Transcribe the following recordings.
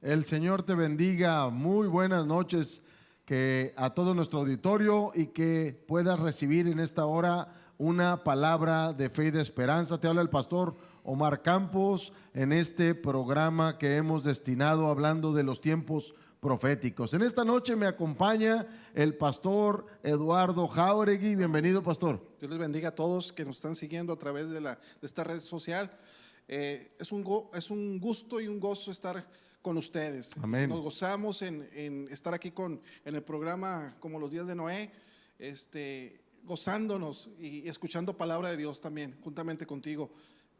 El Señor te bendiga. Muy buenas noches que a todo nuestro auditorio y que puedas recibir en esta hora una palabra de fe y de esperanza. Te habla el pastor Omar Campos en este programa que hemos destinado hablando de los tiempos proféticos. En esta noche me acompaña el pastor Eduardo Jauregui. Bienvenido, pastor. Dios les bendiga a todos que nos están siguiendo a través de esta red social. Es un gusto y un gozo estar con ustedes. Amén. Nos gozamos en estar aquí en el programa como los días de Noé, gozándonos y escuchando palabra de Dios también, juntamente contigo.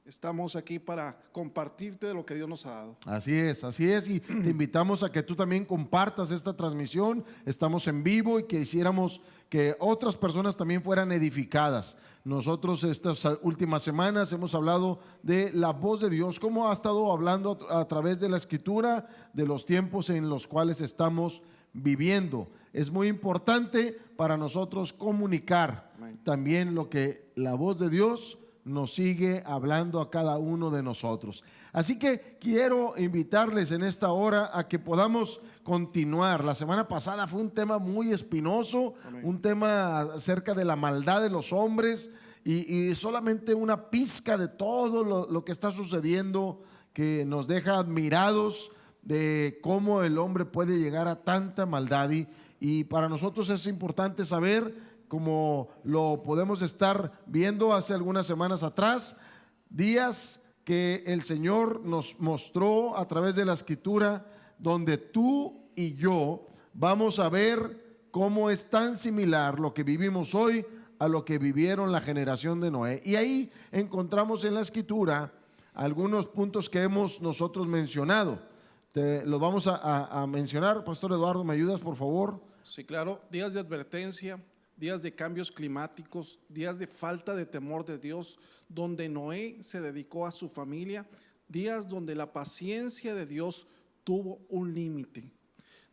Estamos aquí para compartirte de lo que Dios nos ha dado. Así es, y te invitamos a que tú también compartas esta transmisión. Estamos en vivo y quisiéramos que otras personas también fueran edificadas. Nosotros estas últimas semanas hemos hablado de la voz de Dios, cómo ha estado hablando a través de la Escritura, de los tiempos en los cuales estamos viviendo. Es muy importante para nosotros comunicar también lo que la voz de Dios nos sigue hablando a cada uno de nosotros. Así que quiero invitarles en esta hora a que podamos continuar. La semana pasada fue un tema muy espinoso, un tema acerca de la maldad de los hombres y solamente una pizca de todo lo que está sucediendo, que nos deja admirados de cómo el hombre puede llegar a tanta maldad y para nosotros es importante saber, como lo podemos estar viendo hace algunas semanas atrás, días que el Señor nos mostró a través de la Escritura, donde tú y yo vamos a ver cómo es tan similar lo que vivimos hoy a lo que vivieron la generación de Noé. Y ahí encontramos en la Escritura algunos puntos que hemos nosotros mencionado. Los vamos a mencionar. Pastor Eduardo, ¿me ayudas, por favor? Sí, claro. Días de advertencia, días de cambios climáticos, días de falta de temor de Dios, donde Noé se dedicó a su familia, días donde la paciencia de Dios tuvo un límite,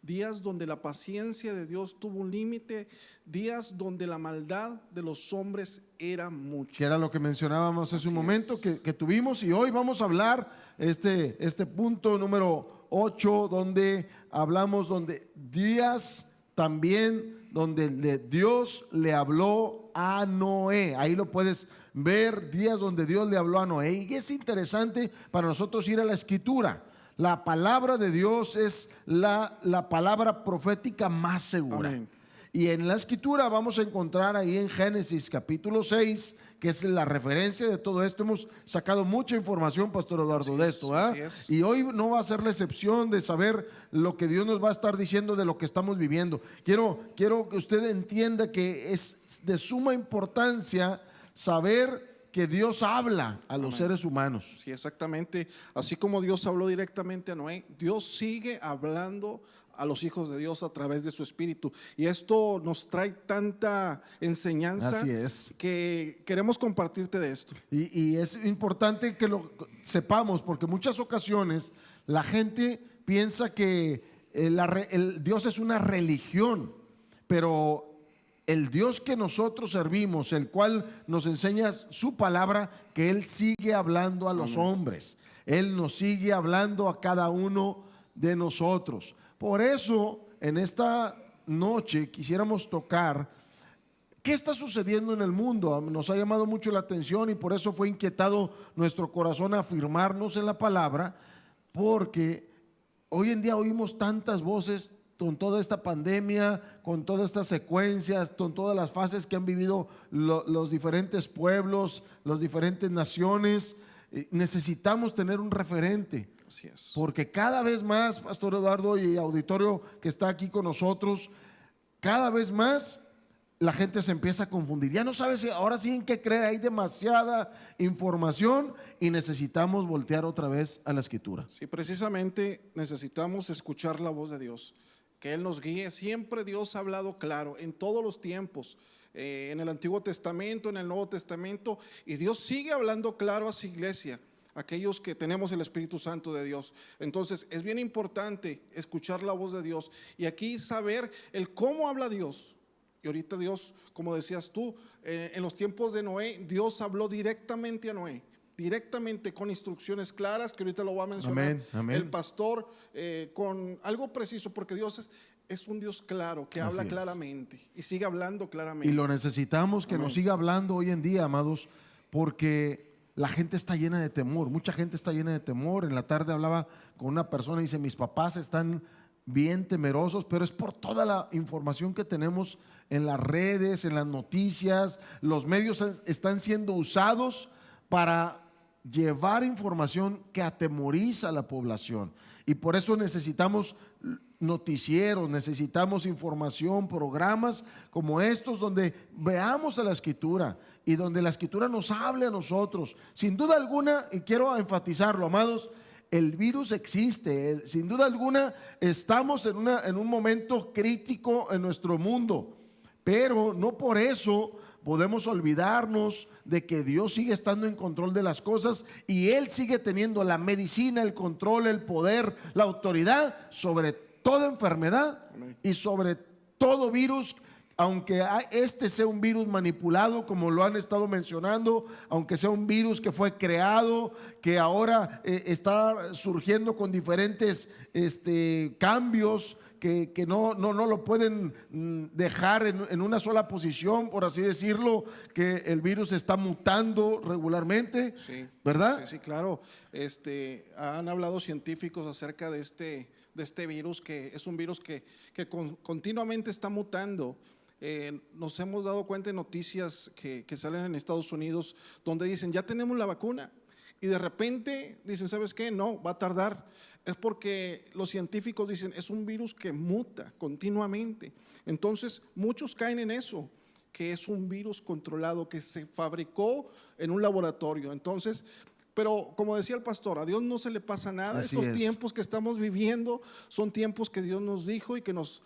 días donde la paciencia de Dios tuvo un límite, días donde la maldad de los hombres era mucha. Que era lo que mencionábamos hace un momento que tuvimos, y hoy vamos a hablar este punto número 8, donde hablamos donde días también donde Dios le habló a Noé. Ahí lo puedes ver, días donde Dios le habló a Noé. Y es interesante para nosotros ir a la Escritura. La palabra de Dios es la palabra profética más segura. Amén. Y en la Escritura vamos a encontrar ahí en Génesis capítulo 6, que es la referencia de todo esto. Hemos sacado mucha información, Pastor Eduardo, de esto, y hoy no va a ser la excepción de saber lo que Dios nos va a estar diciendo de lo que estamos viviendo. Quiero que usted entienda que es de suma importancia saber que Dios habla a los seres humanos. Sí, exactamente. Así como Dios habló directamente a Noé, Dios sigue hablando a los hijos de Dios a través de su Espíritu. Y esto nos trae tanta enseñanza. Así es. Que queremos compartirte de esto. Y es importante que lo sepamos, porque en muchas ocasiones la gente piensa que el Dios es una religión, pero el Dios que nosotros servimos, el cual nos enseña su palabra, que Él sigue hablando a los hombres. Él nos sigue hablando a cada uno de nosotros. Por eso, en esta noche quisiéramos tocar qué está sucediendo en el mundo. Nos ha llamado mucho la atención y por eso fue inquietado nuestro corazón a afirmarnos en la palabra, porque hoy en día oímos tantas voces con toda esta pandemia, con todas estas secuencias, con todas las fases que han vivido los diferentes pueblos, las diferentes naciones. Necesitamos tener un referente. Así es. Porque cada vez más, Pastor Eduardo y auditorio que está aquí con nosotros, cada vez más la gente se empieza a confundir. Ya no sabe si ahora sí en qué creer. Hay demasiada información y necesitamos voltear otra vez a la Escritura. Sí, precisamente necesitamos escuchar la voz de Dios, que Él nos guíe. Siempre Dios ha hablado claro en todos los tiempos, en el Antiguo Testamento, en el Nuevo Testamento, y Dios sigue hablando claro a su iglesia, aquellos que tenemos el Espíritu Santo de Dios. Entonces es bien importante escuchar la voz de Dios y aquí saber el cómo habla Dios. Y ahorita Dios, como decías tú, en los tiempos de Noé, Dios habló directamente a Noé. directamente con instrucciones claras, que ahorita lo voy a mencionar. Amén, amén. El pastor con algo preciso, porque Dios es un Dios claro, que habla claramente y sigue hablando claramente. Y lo necesitamos que nos siga hablando hoy en día, amados, porque la gente está llena de temor, mucha gente está llena de temor. En la tarde hablaba con una persona y dice, mis papás están bien temerosos, pero es por toda la información que tenemos en las redes, en las noticias. Los medios están siendo usados para llevar información que atemoriza a la población, y por eso necesitamos noticieros, necesitamos información, programas como estos donde veamos a la Escritura y donde la Escritura nos hable a nosotros. Sin duda alguna, y quiero enfatizarlo, amados, el virus existe, sin duda alguna estamos en un momento crítico en nuestro mundo, pero no por eso podemos olvidarnos de que Dios sigue estando en control de las cosas, y Él sigue teniendo la medicina, el control, el poder, la autoridad sobre toda enfermedad y sobre todo virus. Aunque este sea un virus manipulado, como lo han estado mencionando, aunque sea un virus que fue creado, que ahora está surgiendo con diferentes cambios, que no lo pueden dejar en una sola posición, por así decirlo, que el virus está mutando regularmente, sí, ¿verdad? Sí, claro. Han hablado científicos acerca de este virus, que es un virus que continuamente está mutando. Nos hemos dado cuenta de noticias que salen en Estados Unidos donde dicen, ya tenemos la vacuna, y de repente dicen, ¿sabes qué? No, va a tardar. Es porque los científicos dicen, es un virus que muta continuamente. Entonces muchos caen en eso, que es un virus controlado, que se fabricó en un laboratorio. Entonces, pero como decía el pastor, a Dios no se le pasa nada. Así Estos es. tiempos que estamos viviendo son tiempos que Dios nos dijo y que nos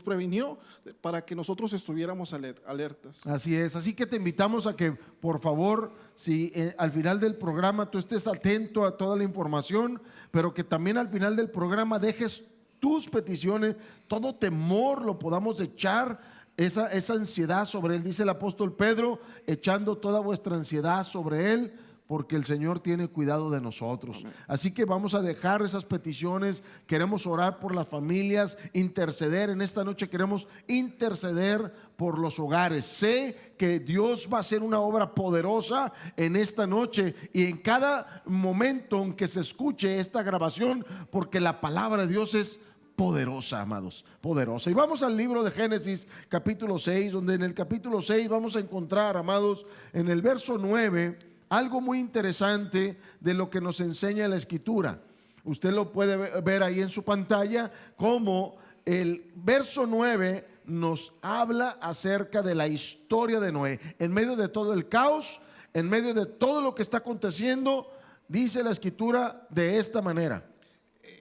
previnió para que nosotros estuviéramos alertas. Así es, así que te invitamos a que, por favor, si al final del programa tú estés atento a toda la información, pero que también al final del programa dejes tus peticiones, todo temor lo podamos echar, esa ansiedad sobre Él. Dice el apóstol Pedro, echando toda vuestra ansiedad sobre Él, porque el Señor tiene cuidado de nosotros. Amén. Así que vamos a dejar esas peticiones. Queremos orar por las familias, interceder. En esta noche queremos interceder por los hogares. Sé que Dios va a hacer una obra poderosa en esta noche y en cada momento en que se escuche esta grabación, porque la palabra de Dios es poderosa, amados, poderosa. Y vamos al libro de Génesis capítulo 6, donde en el capítulo 6 vamos a encontrar, amados, en el verso 9, algo muy interesante de lo que nos enseña la Escritura. Usted lo puede ver ahí en su pantalla, como el verso 9 nos habla acerca de la historia de Noé. En medio de todo el caos, en medio de todo lo que está aconteciendo, dice la Escritura de esta manera.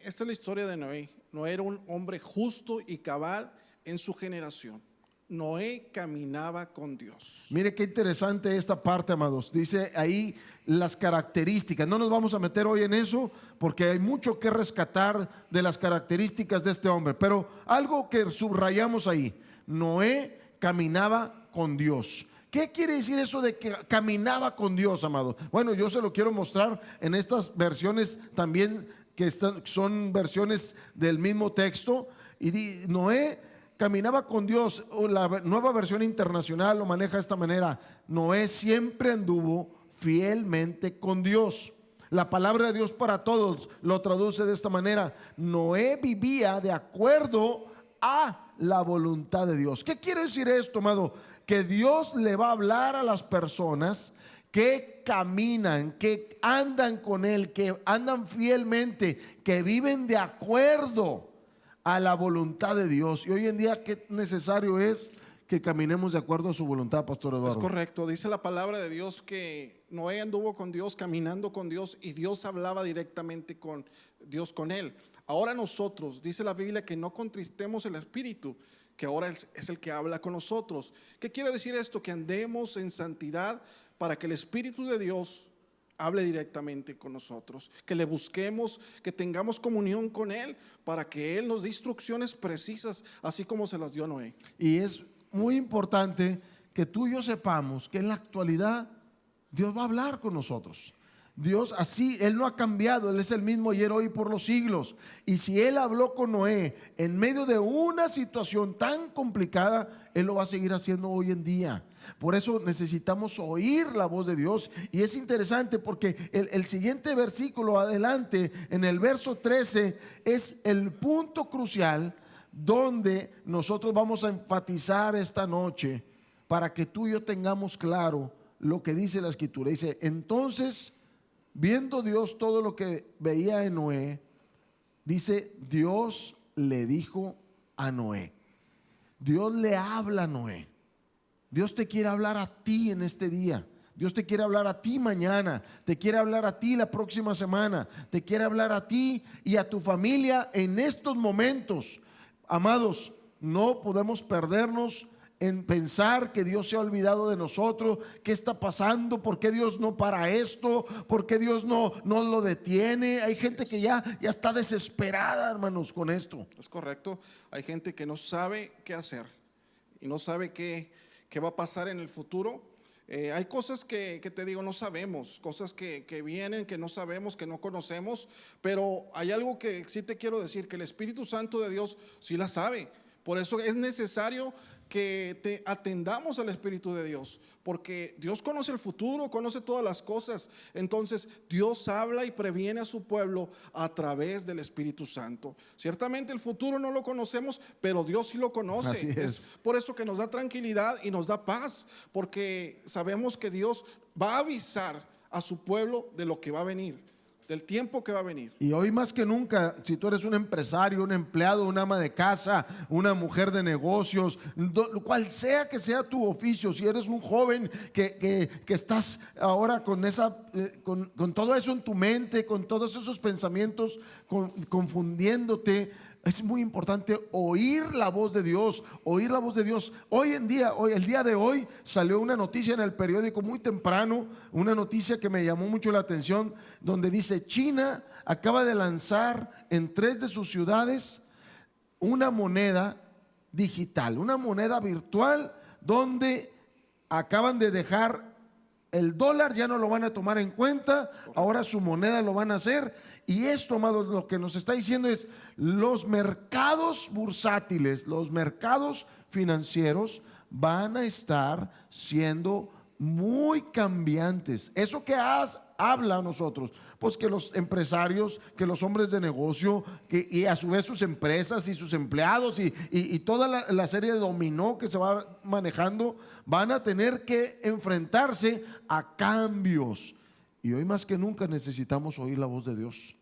Esta es la historia de Noé. Noé era un hombre justo y cabal en su generación. Noé caminaba con Dios. Mire qué interesante esta parte, amados. Dice ahí las características. No nos vamos a meter hoy en eso porque hay mucho que rescatar de las características de este hombre, pero algo que subrayamos ahí: Noé caminaba con Dios. ¿Qué quiere decir eso de que caminaba con Dios, amado? Bueno, yo se lo quiero mostrar en estas versiones también, que son versiones del mismo texto. Y Noé caminaba con Dios. La Nueva Versión Internacional lo maneja de esta manera: Noé siempre anduvo fielmente con Dios. La palabra de Dios para todos lo traduce de esta manera: Noé vivía de acuerdo a la voluntad de Dios. ¿Qué quiere decir esto, amado? Que Dios le va a hablar a las personas que caminan, que andan con Él, que andan fielmente, que viven de acuerdo a la voluntad de Dios. Y hoy en día, qué necesario es que caminemos de acuerdo a su voluntad, Pastor Eduardo. Es correcto, dice la palabra de Dios que Noé anduvo con Dios, caminando con Dios, y Dios hablaba directamente con Dios, con él. Ahora nosotros, dice la Biblia, que no contristemos el Espíritu, que ahora es el que habla con nosotros. ¿Qué quiere decir esto? Que andemos en santidad para que el Espíritu de Dios hable directamente con nosotros, que le busquemos, que tengamos comunión con Él, para que Él nos dé instrucciones precisas, así como se las dio a Noé. Y es muy importante que tú y yo sepamos que en la actualidad Dios va a hablar con nosotros. Dios así, Él no ha cambiado, Él es el mismo ayer, hoy, por los siglos. Y si Él habló con Noé en medio de una situación tan complicada, Él lo va a seguir haciendo hoy en día. Por eso necesitamos oír la voz de Dios. Y es interesante porque el siguiente versículo adelante, en el verso 13, es el punto crucial donde nosotros vamos a enfatizar esta noche para que tú y yo tengamos claro lo que dice la Escritura. Dice, entonces, viendo Dios todo lo que veía en Noé, dice, Dios le dijo a Noé. Dios le habla a Noé. Dios te quiere hablar a ti en este día. Dios te quiere hablar a ti mañana. Te quiere hablar a ti la próxima semana. Te quiere hablar a ti y a tu familia en estos momentos. Amados, no podemos perdernos en pensar que Dios se ha olvidado de nosotros. ¿Qué está pasando? ¿Por qué Dios no para esto? ¿Por qué Dios no lo detiene? Hay gente que ya está desesperada, hermanos, con esto. Es correcto. Hay gente que no sabe qué hacer y no sabe qué va a pasar en el futuro. Hay cosas que te digo, no sabemos, cosas que vienen, que no sabemos, que no conocemos, pero hay algo que sí te quiero decir, que el Espíritu Santo de Dios sí la sabe. Por eso es necesario que te atendamos al Espíritu de Dios, porque Dios conoce el futuro, conoce todas las cosas. Entonces Dios habla y previene a su pueblo a través del Espíritu Santo. Ciertamente el futuro no lo conocemos, pero Dios sí lo conoce. Así es. Por eso que nos da tranquilidad y nos da paz, porque sabemos que Dios va a avisar a su pueblo de lo que va a venir, del tiempo que va a venir. Y hoy más que nunca, si tú eres un empresario, un empleado, una ama de casa, una mujer de negocios, cual sea que sea tu oficio, si eres un joven que estás ahora con con todo eso en tu mente, con todos esos pensamientos confundiéndote, es muy importante oír la voz de Dios, oír la voz de Dios. Hoy en día, el día de hoy, salió una noticia en el periódico muy temprano, una noticia que me llamó mucho la atención, donde dice, China acaba de lanzar en 3 de sus ciudades una moneda digital, una moneda virtual, donde acaban de dejar el dólar, ya no lo van a tomar en cuenta, ahora su moneda lo van a hacer. Y esto, amados, lo que nos está diciendo es, los mercados bursátiles, los mercados financieros van a estar siendo muy cambiantes. Eso que habla a nosotros, pues que los empresarios, que los hombres de negocio, y a su vez sus empresas y sus empleados y toda la serie de dominó que se va manejando, van a tener que enfrentarse a cambios. Y hoy más que nunca necesitamos oír la voz de Dios.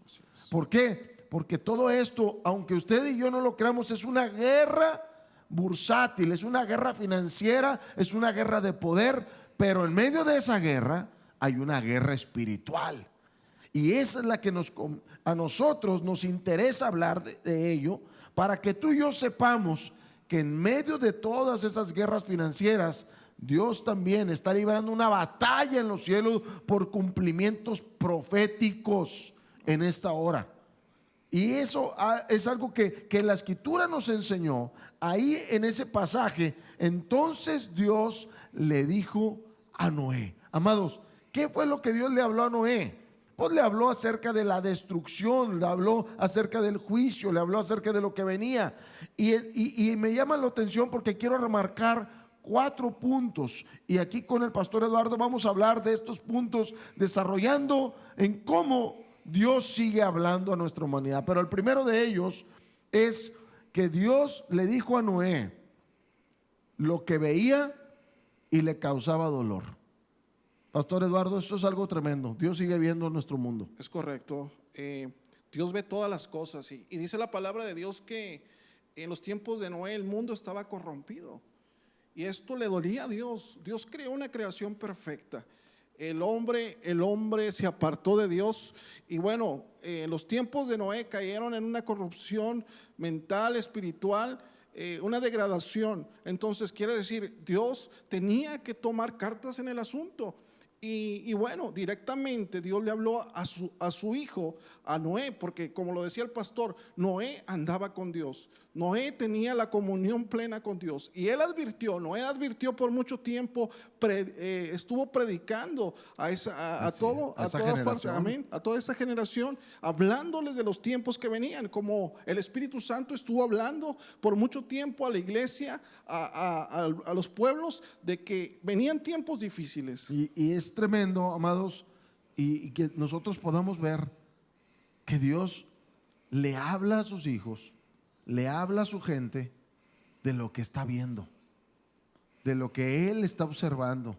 ¿Por qué? Porque todo esto, aunque usted y yo no lo creamos, es una guerra bursátil, es una guerra financiera, es una guerra de poder, pero en medio de esa guerra hay una guerra espiritual. Y esa es la que a nosotros nos interesa hablar de ello, para que tú y yo sepamos que en medio de todas esas guerras financieras, Dios también está librando una batalla en los cielos por cumplimientos proféticos en esta hora. Y eso es algo que la Escritura nos enseñó ahí en ese pasaje. Entonces Dios le dijo a Noé. Amados, ¿qué fue lo que Dios le habló a Noé? Pues le habló acerca de la destrucción, le habló acerca del juicio, le habló acerca de lo que venía. Y me llama la atención porque quiero remarcar 4 puntos, y aquí con el pastor Eduardo vamos a hablar de estos puntos, desarrollando en cómo Dios sigue hablando a nuestra humanidad. Pero el primero de ellos es que Dios le dijo a Noé lo que veía y le causaba dolor. Pastor Eduardo, esto es algo tremendo. Dios sigue viendo nuestro mundo. Es correcto. Dios ve todas las cosas y dice la palabra de Dios que en los tiempos de Noé el mundo estaba corrompido. Y esto le dolía a Dios. Dios creó una creación perfecta. El hombre se apartó de Dios. Y bueno, los tiempos de Noé cayeron en una corrupción mental, espiritual, una degradación. Entonces quiere decir, Dios tenía que tomar cartas en el asunto. Y bueno, directamente Dios le habló a su hijo, a Noé, porque como lo decía el pastor, Noé andaba con Dios. Noé tenía la comunión plena con Dios. Y Noé advirtió por mucho tiempo, estuvo predicando a toda parte, amén, a toda esa generación, hablándoles de los tiempos que venían, como el Espíritu Santo estuvo hablando por mucho tiempo a la iglesia, a los pueblos, de que venían tiempos difíciles. Y es tremendo, amados, y que nosotros podamos ver que Dios le habla a sus hijos, le habla a su gente de lo que está viendo, de lo que Él está observando,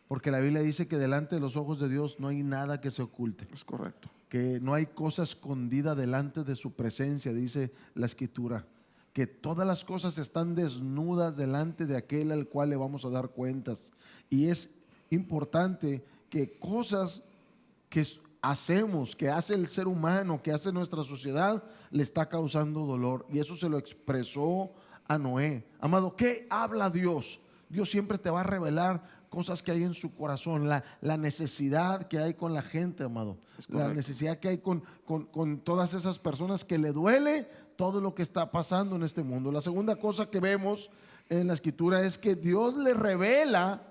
porque la Biblia dice que delante de los ojos de Dios no hay nada que se oculte. Es correcto. Que no hay cosa escondida delante de su presencia, dice la Escritura, que todas las cosas están desnudas delante de aquel al cual le vamos a dar cuentas. Y es importante que cosas que hacemos, que hace el ser humano, que hace nuestra sociedad, le está causando dolor. Y eso se lo expresó a Noé. Amado, ¿qué habla Dios? Dios siempre te va a revelar cosas que hay en su corazón, la necesidad que hay con la gente, amado, la necesidad que hay con todas esas personas que le duele todo lo que está pasando en este mundo. La segunda cosa que vemos en la Escritura es que Dios le revela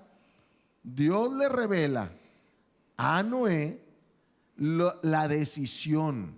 a Noé la decisión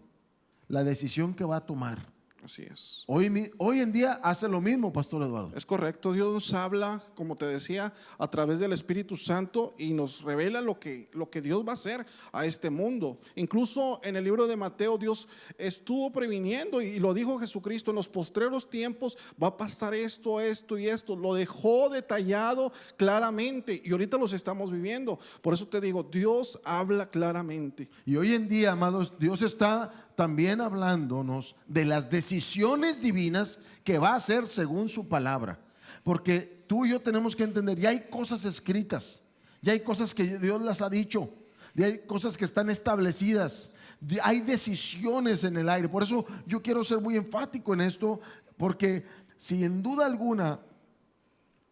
que va a tomar. Así es. Hoy en día hace lo mismo, Pastor Eduardo. Es correcto, Dios nos habla, como te decía, a través del Espíritu Santo y nos revela lo que Dios va a hacer a este mundo. Incluso en el libro de Mateo, Dios estuvo previniendo y lo dijo Jesucristo: en los postreros tiempos va a pasar esto, esto y esto. Lo dejó detallado claramente y ahorita los estamos viviendo. Por eso te digo, Dios habla claramente. Y hoy en día, amados, Dios está también hablándonos de las decisiones divinas que va a hacer según su palabra. Porque tú y yo tenemos que entender, ya hay cosas escritas, ya hay cosas que Dios las ha dicho, ya hay cosas que están establecidas, hay decisiones en el aire. Por eso yo quiero ser muy enfático en esto, porque sin duda alguna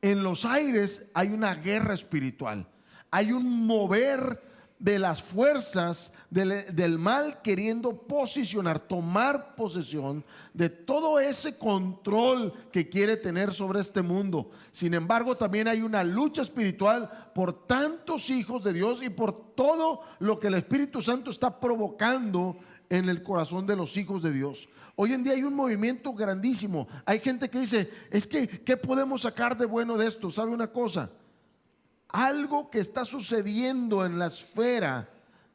en los aires hay una guerra espiritual, hay un mover de las fuerzas del mal queriendo tomar posesión de todo ese control que quiere tener sobre este mundo. Sin embargo, también hay una lucha espiritual por tantos hijos de Dios y por todo lo que el Espíritu Santo está provocando en el corazón de los hijos de Dios. Hoy en día hay un movimiento grandísimo. Hay gente que dice, es que, ¿qué podemos sacar de bueno de esto? ¿Sabe una cosa? Algo que está sucediendo en la esfera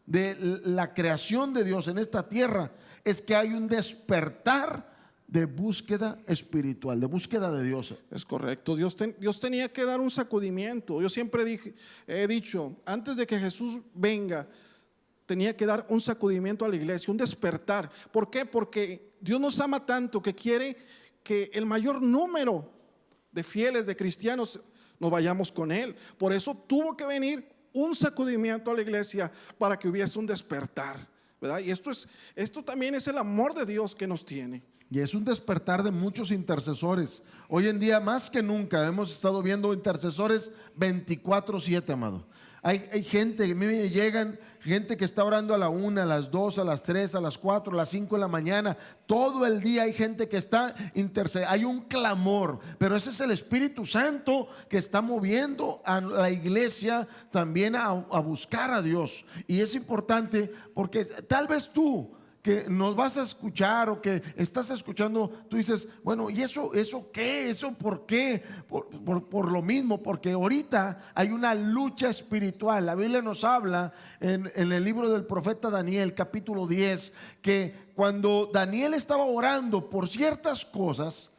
de la creación de Dios en esta tierra es que hay un despertar de búsqueda espiritual, de búsqueda de Dios. Es correcto, Dios tenía que dar un sacudimiento. Yo siempre he dicho, antes de que Jesús venga, tenía que dar un sacudimiento a la iglesia, un despertar. ¿Por qué? Porque Dios nos ama tanto que quiere que el mayor número de fieles, de cristianos, nos vayamos con Él. Por eso tuvo que venir un sacudimiento a la iglesia para que hubiese un despertar, ¿verdad? Y esto también es el amor de Dios que nos tiene. Y es un despertar de muchos intercesores. Hoy en día más que nunca hemos estado viendo intercesores 24/7, amado. Hay gente, a mí me llegan gente que está orando a la 1, a las 2, a las 3, a las 4, a las 5 de la mañana. Todo el día hay gente que está intercediendo. Hay un clamor, pero ese es el Espíritu Santo que está moviendo a la iglesia también a buscar a Dios. Y es importante porque tal vez tú que nos vas a escuchar o que estás escuchando, tú dices, bueno, ¿y eso qué? ¿Eso por qué? Por lo mismo, porque ahorita hay una lucha espiritual. La Biblia nos habla en el libro del profeta Daniel, capítulo 10, que cuando Daniel estaba orando por ciertas cosas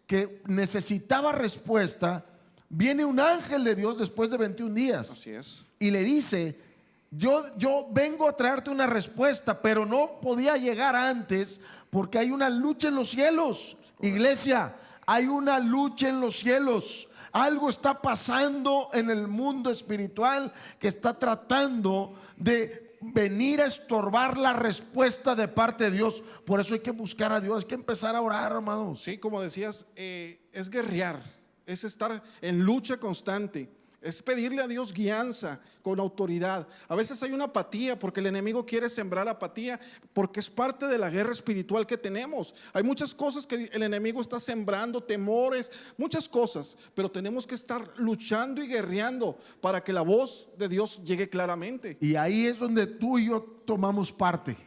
que necesitaba respuesta, viene un ángel de Dios después de 21 días. Así es. Y le dice, yo vengo a traerte una respuesta, pero no podía llegar antes porque hay una lucha en los cielos. Iglesia, hay una lucha en los cielos. Algo está pasando en el mundo espiritual que está tratando de venir a estorbar la respuesta de parte de Dios. Por eso hay que buscar a Dios, hay que empezar a orar, hermanos. Sí, como decías, es guerrear, es estar en lucha constante. Es pedirle a Dios guianza con autoridad. A veces hay una apatía porque el enemigo quiere sembrar apatía, porque es parte de la guerra espiritual que tenemos. Hay muchas cosas que el enemigo está sembrando, temores, muchas cosas, pero tenemos que estar luchando y guerreando para que la voz de Dios llegue claramente. Y ahí es donde tú y yo tomamos parte,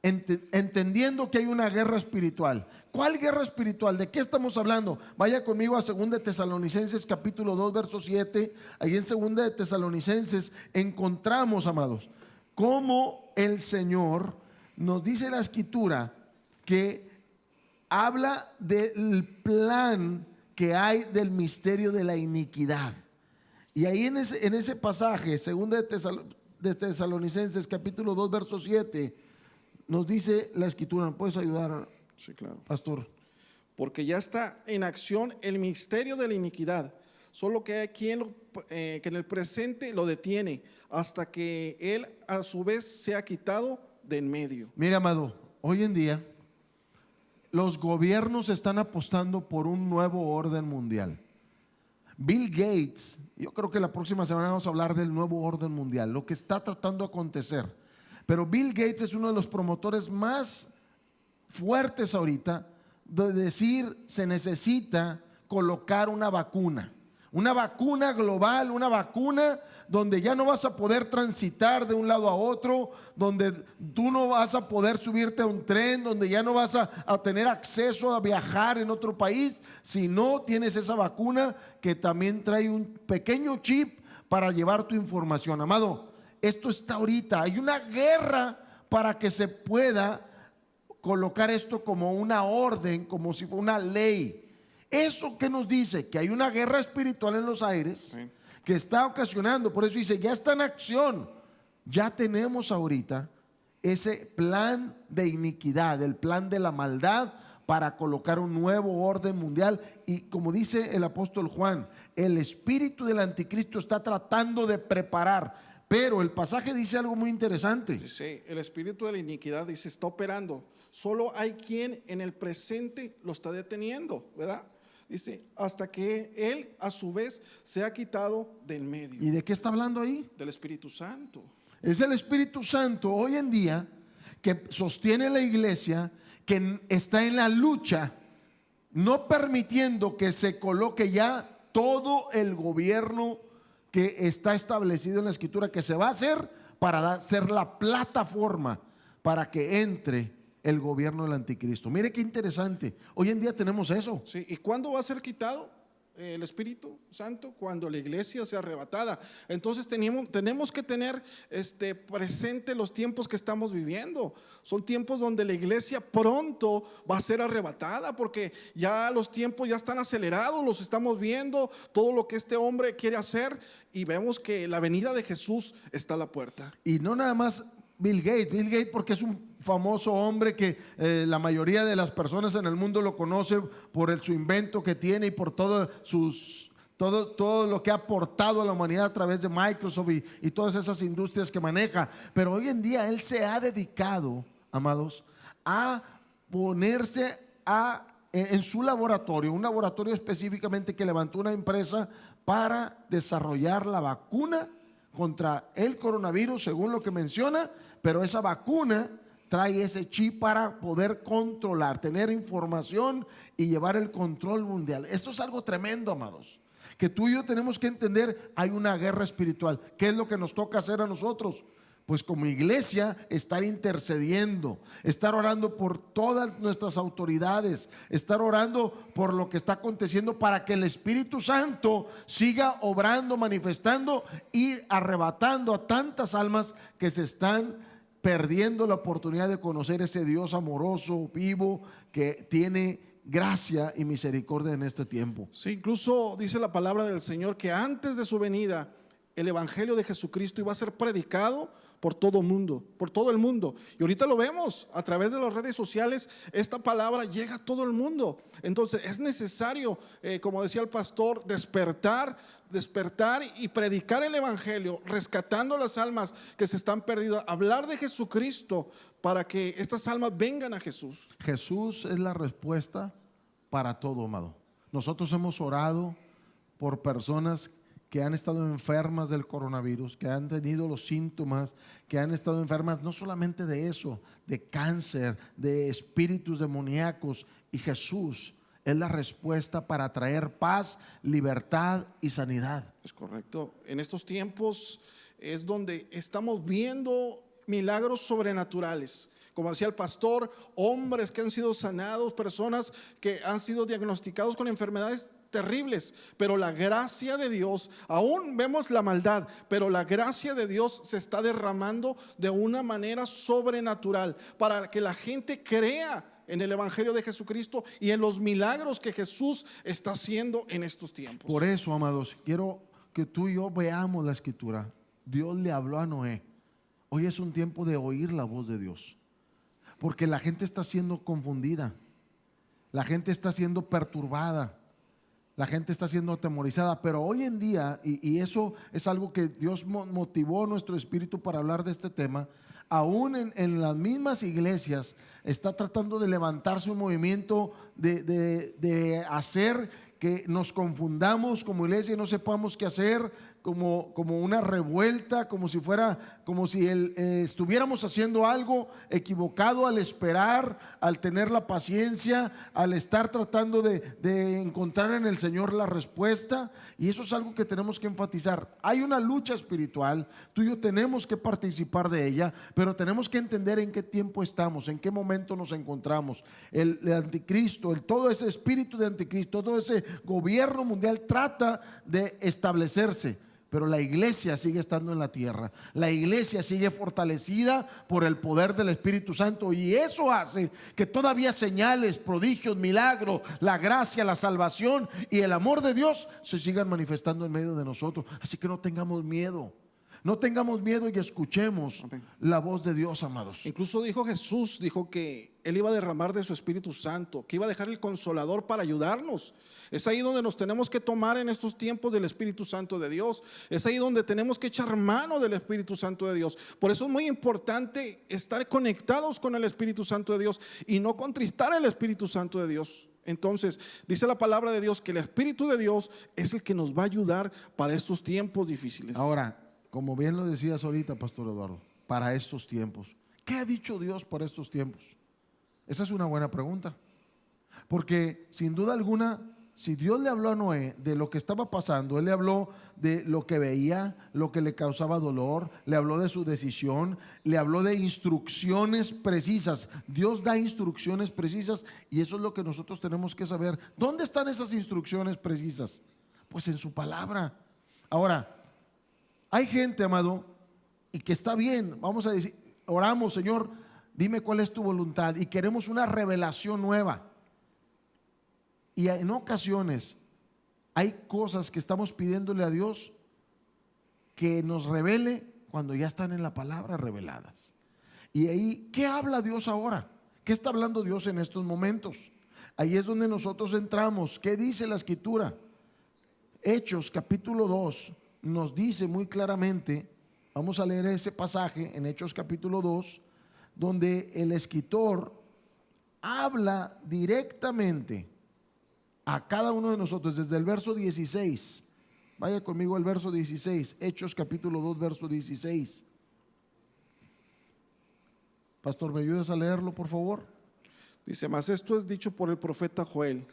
entendiendo que hay una guerra espiritual. ¿Cuál guerra espiritual? ¿De qué estamos hablando? Vaya conmigo a 2 de Tesalonicenses capítulo 2 verso 7. Ahí en 2 de Tesalonicenses encontramos, amados, cómo el Señor nos dice la Escritura que habla del plan que hay del misterio de la iniquidad. Y ahí en ese pasaje, 2 de Tesalonicenses capítulo 2 verso 7, nos dice la Escritura. ¿Me puedes ayudar, Sí, claro. pastor? Porque ya está en acción el misterio de la iniquidad, solo que hay quien que en el presente lo detiene hasta que él a su vez sea quitado de en medio. Mira, amado, hoy en día los gobiernos están apostando por un nuevo orden mundial. Bill Gates, yo creo que la próxima semana vamos a hablar del nuevo orden mundial, lo que está tratando de acontecer. Pero Bill Gates es uno de los promotores más fuertes ahorita de decir se necesita colocar una vacuna global, una vacuna donde ya no vas a poder transitar de un lado a otro, donde tú no vas a poder subirte a un tren, donde ya no vas a tener acceso a viajar en otro país, si no tienes esa vacuna que también trae un pequeño chip para llevar tu información. Amado, esto está ahorita, hay una guerra para que se pueda colocar esto como una orden, como si fuera una ley. ¿Eso qué nos dice? Que hay una guerra espiritual en los aires, Sí, que está ocasionando. Por eso dice, ya está en acción. Ya tenemos ahorita ese plan de iniquidad, el plan de la maldad para colocar un nuevo orden mundial. Y como dice el apóstol Juan, el espíritu del anticristo está tratando de preparar. Pero el pasaje dice algo muy interesante. dice, el espíritu de la iniquidad dice, está operando. Solo hay quien en el presente lo está deteniendo, ¿verdad? Dice, hasta que él a su vez sea quitado del medio. ¿Y de qué está hablando ahí? Del Espíritu Santo. Es el Espíritu Santo hoy en día que sostiene la iglesia, que está en la lucha, no permitiendo que se coloque ya todo el gobierno que está establecido en la Escritura, que se va a hacer para ser la plataforma para que entre el gobierno del anticristo. Mire qué interesante, hoy en día tenemos eso. Sí, ¿y cuándo va a ser quitado el Espíritu Santo? Cuando la iglesia sea arrebatada. Entonces tenemos que tener presente los tiempos que estamos viviendo. Son tiempos donde la iglesia pronto va a ser arrebatada, porque ya los tiempos ya están acelerados, los estamos viendo, todo lo que este hombre quiere hacer, y vemos que la venida de Jesús está a la puerta. Y no nada más Bill Gates porque es un famoso hombre que la mayoría de las personas en el mundo lo conoce por su invento que tiene y por todo lo que ha aportado a la humanidad a través de Microsoft y todas esas industrias que maneja. Pero hoy en día él se ha dedicado, amados, a ponerse en su laboratorio, un laboratorio específicamente que levantó una empresa para desarrollar la vacuna contra el coronavirus, según lo que menciona. Pero esa vacuna trae ese chip para poder controlar, tener información y llevar el control mundial. Esto es algo tremendo, amados, que tú y yo tenemos que entender. Hay una guerra espiritual. ¿Qué es lo que nos toca hacer a nosotros? Pues como iglesia, estar intercediendo, estar orando por todas nuestras autoridades, estar orando por lo que está aconteciendo para que el Espíritu Santo siga obrando, manifestando y arrebatando a tantas almas que se están perdiendo la oportunidad de conocer ese Dios amoroso, vivo, que tiene gracia y misericordia en este tiempo. Sí, incluso dice la palabra del Señor que antes de su venida el evangelio de Jesucristo iba a ser predicado por todo el mundo. Y ahorita lo vemos a través de las redes sociales, esta palabra llega a todo el mundo. Entonces es necesario, como decía el pastor, despertar y predicar el evangelio, rescatando las almas que se están perdidas, hablar de Jesucristo para que estas almas vengan a Jesús. Jesús es la respuesta para todo, amado. Nosotros hemos orado por personas que han estado enfermas del coronavirus, que han tenido los síntomas, que han estado enfermas no solamente de eso, de cáncer, de espíritus demoníacos, y Jesús es la respuesta para traer paz, libertad y sanidad. Es correcto. En estos tiempos es donde estamos viendo milagros sobrenaturales. Como decía el pastor, hombres que han sido sanados, personas que han sido diagnosticados con enfermedades terribles, pero la gracia de Dios, aún vemos la maldad, pero la gracia de Dios se está derramando de una manera sobrenatural para que la gente crea en el evangelio de Jesucristo y en los milagros que Jesús está haciendo en estos tiempos. Por eso, amados, quiero que tú y yo veamos la escritura. Dios le habló a Noé. Hoy es un tiempo de oír la voz de Dios, porque la gente está siendo confundida, la gente está siendo perturbada, la gente está siendo atemorizada, pero hoy en día, y eso es algo que Dios motivó nuestro espíritu para hablar de este tema, aún en las mismas iglesias está tratando de levantarse un movimiento de hacer que nos confundamos como iglesia y no sepamos qué hacer, como una revuelta, como si estuviéramos haciendo algo equivocado al esperar, al tener la paciencia, al estar tratando de encontrar en el Señor la respuesta. Y eso es algo que tenemos que enfatizar. Hay una lucha espiritual, tú y yo tenemos que participar de ella, pero tenemos que entender en qué tiempo estamos, en qué momento nos encontramos. El anticristo, todo ese espíritu de anticristo, todo ese gobierno mundial trata de establecerse, pero la iglesia sigue estando en la tierra. La iglesia sigue fortalecida por el poder del Espíritu Santo, y eso hace que todavía señales, prodigios, milagros, la gracia, la salvación y el amor de Dios se sigan manifestando en medio de nosotros. Así que no tengamos miedo. No tengamos miedo y escuchemos la voz de Dios, amados. Incluso Jesús dijo que Él iba a derramar de su Espíritu Santo, que iba a dejar el Consolador para ayudarnos. Es ahí donde nos tenemos que tomar en estos tiempos del Espíritu Santo de Dios. Es ahí donde tenemos que echar mano del Espíritu Santo de Dios. Por eso es muy importante estar conectados con el Espíritu Santo de Dios y no contristar al Espíritu Santo de Dios. Entonces, dice la palabra de Dios que el Espíritu de Dios es el que nos va a ayudar para estos tiempos difíciles. Ahora, como bien lo decías ahorita, Pastor Eduardo, para estos tiempos, ¿qué ha dicho Dios para estos tiempos? Esa es una buena pregunta, porque sin duda alguna, si Dios le habló a Noé de lo que estaba pasando, Él le habló de lo que veía, lo que le causaba dolor, le habló de su decisión, le habló de instrucciones precisas. Dios da instrucciones precisas, y eso es lo que nosotros tenemos que saber. ¿Dónde están esas instrucciones precisas? Pues en su palabra. Ahora, hay gente, amado, y que está bien, vamos a decir, oramos, Señor, dime cuál es tu voluntad, y queremos una revelación nueva. Y en ocasiones hay cosas que estamos pidiéndole a Dios que nos revele cuando ya están en la palabra reveladas. Y ahí, ¿qué habla Dios ahora? ¿Qué está hablando Dios en estos momentos? Ahí es donde nosotros entramos. ¿Qué dice la Escritura? Hechos capítulo 2 nos dice muy claramente, vamos a leer ese pasaje en Hechos capítulo 2, donde el escritor habla directamente a cada uno de nosotros desde el verso 16. Vaya conmigo al verso 16, Hechos capítulo 2, verso 16. Pastor, ¿me ayudas a leerlo, por favor? Dice, mas esto es dicho por el profeta Joel.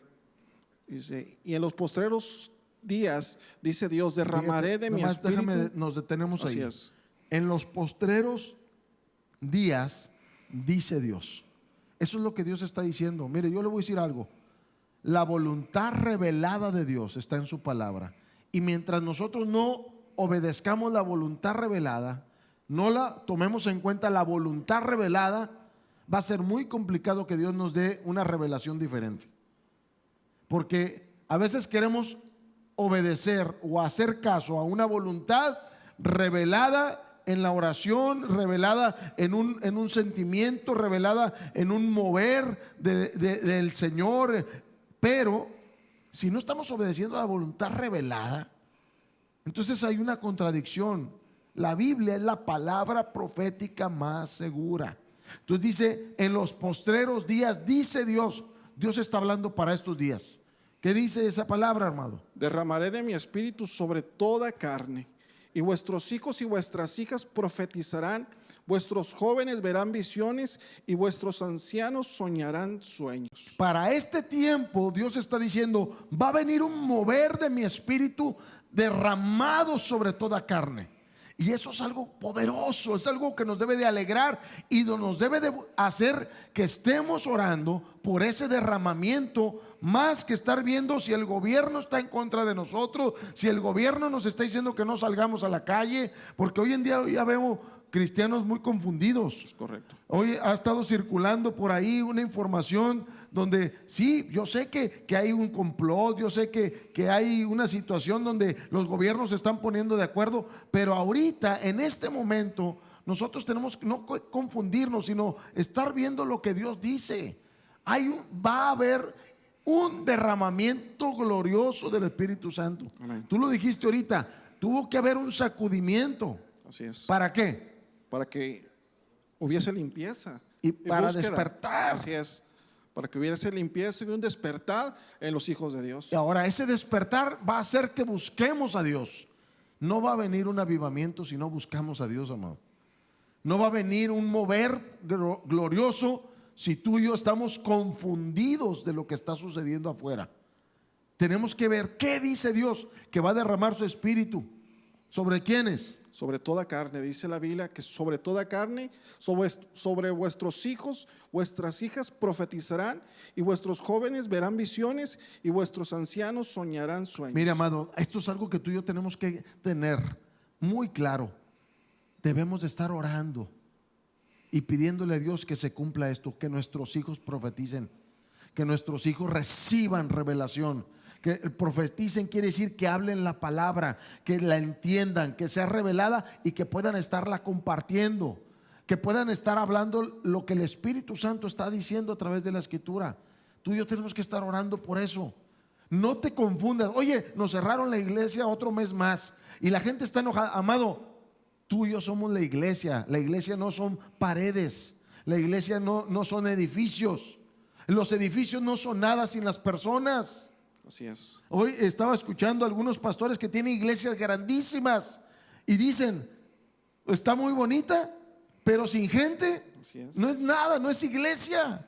Dice, y en los postreros días, dice Dios, derramaré de mi espíritu. Déjame, nos detenemos ahí. Así es. En los postreros días, dice Dios. Eso es lo que Dios está diciendo. Mire, yo le voy a decir algo. La voluntad revelada de Dios está en su palabra. Y mientras nosotros no obedezcamos la voluntad revelada, no la tomemos en cuenta la voluntad revelada, va a ser muy complicado que Dios nos dé una revelación diferente. Porque a veces queremos obedecer o hacer caso a una voluntad revelada en la oración, revelada en un sentimiento, revelada en un mover del Señor, pero si no estamos obedeciendo a la voluntad revelada, entonces hay una contradicción. La Biblia es la palabra profética más segura. Entonces dice, en los postreros días, dice Dios. Dios está hablando para estos días. ¿Qué dice esa palabra, hermano? Derramaré de mi espíritu sobre toda carne, y vuestros hijos y vuestras hijas profetizarán, vuestros jóvenes verán visiones y vuestros ancianos soñarán sueños. Para este tiempo Dios está diciendo, va a venir un mover de mi espíritu derramado sobre toda carne. Y eso es algo poderoso, es algo que nos debe de alegrar y nos debe de hacer que estemos orando por ese derramamiento, más que estar viendo si el gobierno está en contra de nosotros, si el gobierno nos está diciendo que no salgamos a la calle, porque hoy en día ya vemos cristianos muy confundidos. Es correcto. Hoy ha estado circulando por ahí una información donde sí, yo sé que hay un complot, yo sé que hay una situación donde los gobiernos se están poniendo de acuerdo, pero ahorita, en este momento, nosotros tenemos que no confundirnos, sino estar viendo lo que Dios dice. Va a haber un derramamiento glorioso del Espíritu Santo. Amén. Tú lo dijiste ahorita, tuvo que haber un sacudimiento. Así es. ¿Para qué? Para que hubiese limpieza Y para búsqueda. despertar. Así es, para que hubiese limpieza y un despertar en los hijos de Dios. Y ahora ese despertar va a hacer que busquemos a Dios. No va a venir un avivamiento si no buscamos a Dios, amado. No va a venir un mover glorioso si tú y yo estamos confundidos de lo que está sucediendo afuera. Tenemos que ver qué dice Dios, que va a derramar su espíritu. ¿Sobre quiénes? Sobre toda carne, dice la Biblia, que sobre toda carne, sobre vuestros hijos, vuestras hijas profetizarán, y vuestros jóvenes verán visiones, y vuestros ancianos soñarán sueños. Mira, amado, esto es algo que tú y yo tenemos que tener muy claro. Debemos de estar orando y pidiéndole a Dios que se cumpla esto, que nuestros hijos profeticen, que nuestros hijos reciban revelación. Que profeticen quiere decir que hablen la palabra, que la entiendan, que sea revelada y que puedan estarla compartiendo, que puedan estar hablando lo que el Espíritu Santo está diciendo a través de la Escritura. Tú y yo tenemos que estar orando por eso. No te confundas. Oye, nos cerraron la iglesia otro mes más y la gente está enojada. Amado, tú y yo somos la iglesia. La iglesia no son paredes, la iglesia no son edificios. Los edificios no son nada sin las personas. Así es. Hoy estaba escuchando a algunos pastores que tienen iglesias grandísimas y dicen, está muy bonita, pero sin gente Así es. no es nada, no es iglesia.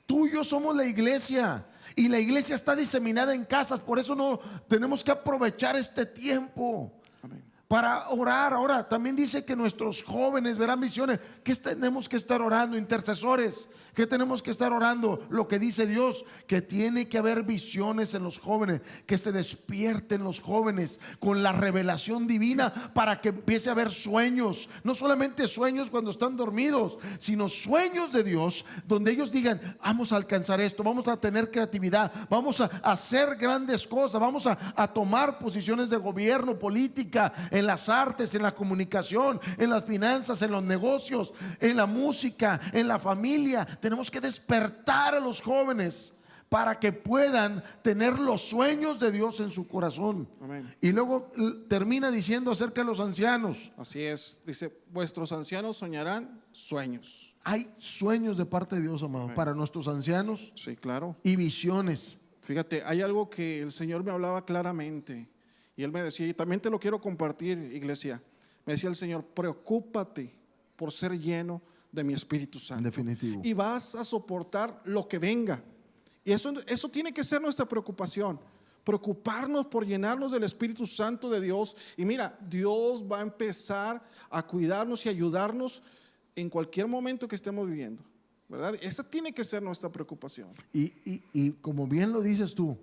Tú y yo somos la iglesia y la iglesia está diseminada en casas, por eso no tenemos que aprovechar este tiempo Amén. para orar. Ahora también dice que nuestros jóvenes verán visiones. ¿Qué tenemos que estar orando? Intercesores. ¿Qué tenemos que estar orando? Lo que dice Dios, que tiene que haber visiones en los jóvenes, que se despierten los jóvenes con la revelación divina para que empiece a haber sueños. No solamente sueños cuando están dormidos, sino sueños de Dios, donde ellos digan, vamos a alcanzar esto, vamos a tener creatividad, vamos a hacer grandes cosas, vamos a tomar posiciones de gobierno, política, en las artes, en la comunicación, en las finanzas, en los negocios, en la música, en la familia. Tenemos que despertar a los jóvenes para que puedan tener los sueños de Dios en su corazón. Amén. Y luego termina diciendo acerca de los ancianos. Así es. Dice, vuestros ancianos soñarán sueños. Hay sueños de parte de Dios, amado, para nuestros ancianos Sí, claro. y visiones. Fíjate, hay algo que el Señor me hablaba claramente y Él me decía, y también te lo quiero compartir, iglesia. Me decía el Señor, preocúpate por ser lleno de mi Espíritu Santo. Definitivo. Y vas a soportar lo que venga. Y eso tiene que ser nuestra preocupación. Preocuparnos por llenarnos del Espíritu Santo de Dios. Y mira, Dios va a empezar a cuidarnos y ayudarnos en cualquier momento que estemos viviendo, ¿verdad? Esa tiene que ser nuestra preocupación. Y como bien lo dices tú,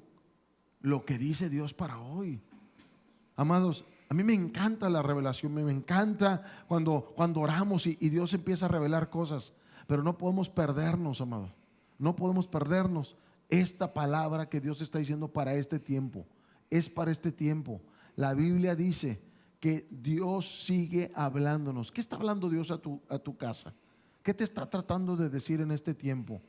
lo que dice Dios para hoy. Amados, a mí me encanta la revelación, me encanta cuando oramos y Dios empieza a revelar cosas, pero no podemos perdernos, amado. No podemos perdernos. Esta palabra que Dios está diciendo para este tiempo, es para este tiempo. La Biblia dice que Dios sigue hablándonos. ¿Qué está hablando Dios a tu casa? ¿Qué te está tratando de decir en este tiempo?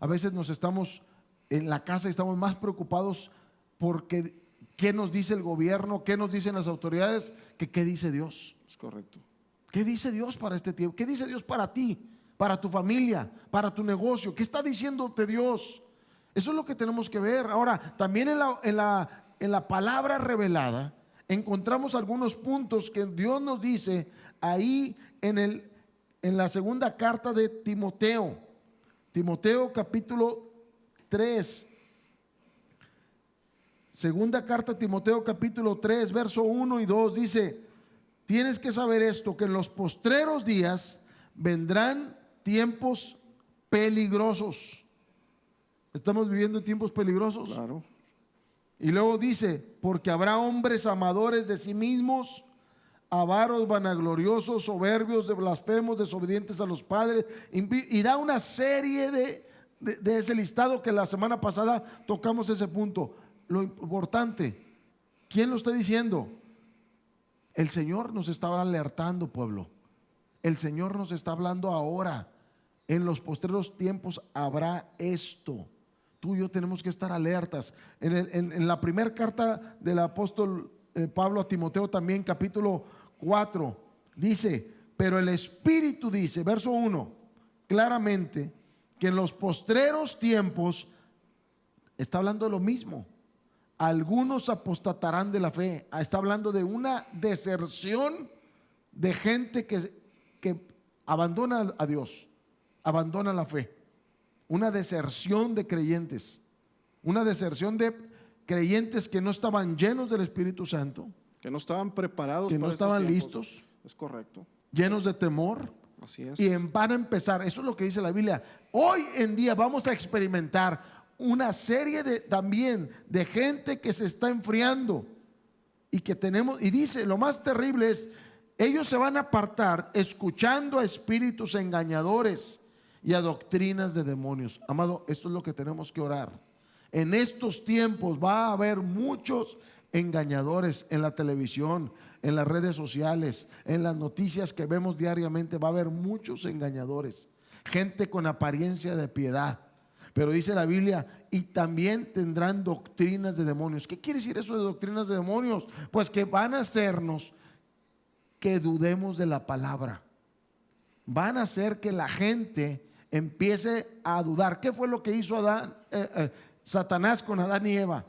A veces nos estamos en la casa y estamos más preocupados porque qué nos dice el gobierno, qué nos dicen las autoridades, que qué dice Dios. Es correcto. ¿Qué dice Dios para este tiempo? ¿Qué dice Dios para ti, para tu familia, para tu negocio? ¿Qué está diciéndote Dios? Eso es lo que tenemos que ver. Ahora, también en la palabra revelada encontramos algunos puntos que Dios nos dice ahí en la segunda carta de Timoteo. Timoteo capítulo 3. Segunda carta a Timoteo capítulo 3, verso 1 y 2 dice: tienes que saber esto, que en los postreros días vendrán tiempos peligrosos. ¿Estamos viviendo tiempos peligrosos? Claro. Y luego dice: porque habrá hombres amadores de sí mismos, avaros, vanagloriosos, soberbios, de blasfemos, desobedientes a los padres, y da una serie de ese listado que la semana pasada tocamos ese punto. Lo importante, ¿quién lo está diciendo? El Señor nos está alertando, pueblo. El Señor nos está hablando ahora. En los postreros tiempos habrá esto. Tú y yo tenemos que estar alertas. En la primera carta del apóstol Pablo a Timoteo también, capítulo 4, dice: pero el Espíritu dice, verso 1, claramente, que en los postreros tiempos, está hablando de lo mismo, algunos apostatarán de la fe. Está hablando de una deserción de gente que abandona a Dios, abandona la fe. Una deserción de creyentes, una deserción de creyentes que no estaban llenos del Espíritu Santo, Que no estaban preparados, que no para estos estaban tiempos. listos, Es correcto. llenos de temor. Así es. Y van a empezar, eso es lo que dice la Biblia. Hoy en día vamos a experimentar una serie también de gente que se está enfriando y que tenemos, y dice, lo más terrible es, ellos se van a apartar escuchando a espíritus engañadores y a doctrinas de demonios. Amado, esto es lo que tenemos que orar. En estos tiempos va a haber muchos engañadores en la televisión, en las redes sociales, en las noticias que vemos diariamente. Va a haber muchos engañadores, gente con apariencia de piedad. Pero dice la Biblia, y también tendrán doctrinas de demonios. ¿Qué quiere decir eso de doctrinas de demonios? Pues que van a hacernos que dudemos de la palabra. Van a hacer que la gente empiece a dudar. ¿Qué fue lo que hizo Satanás con Adán y Eva?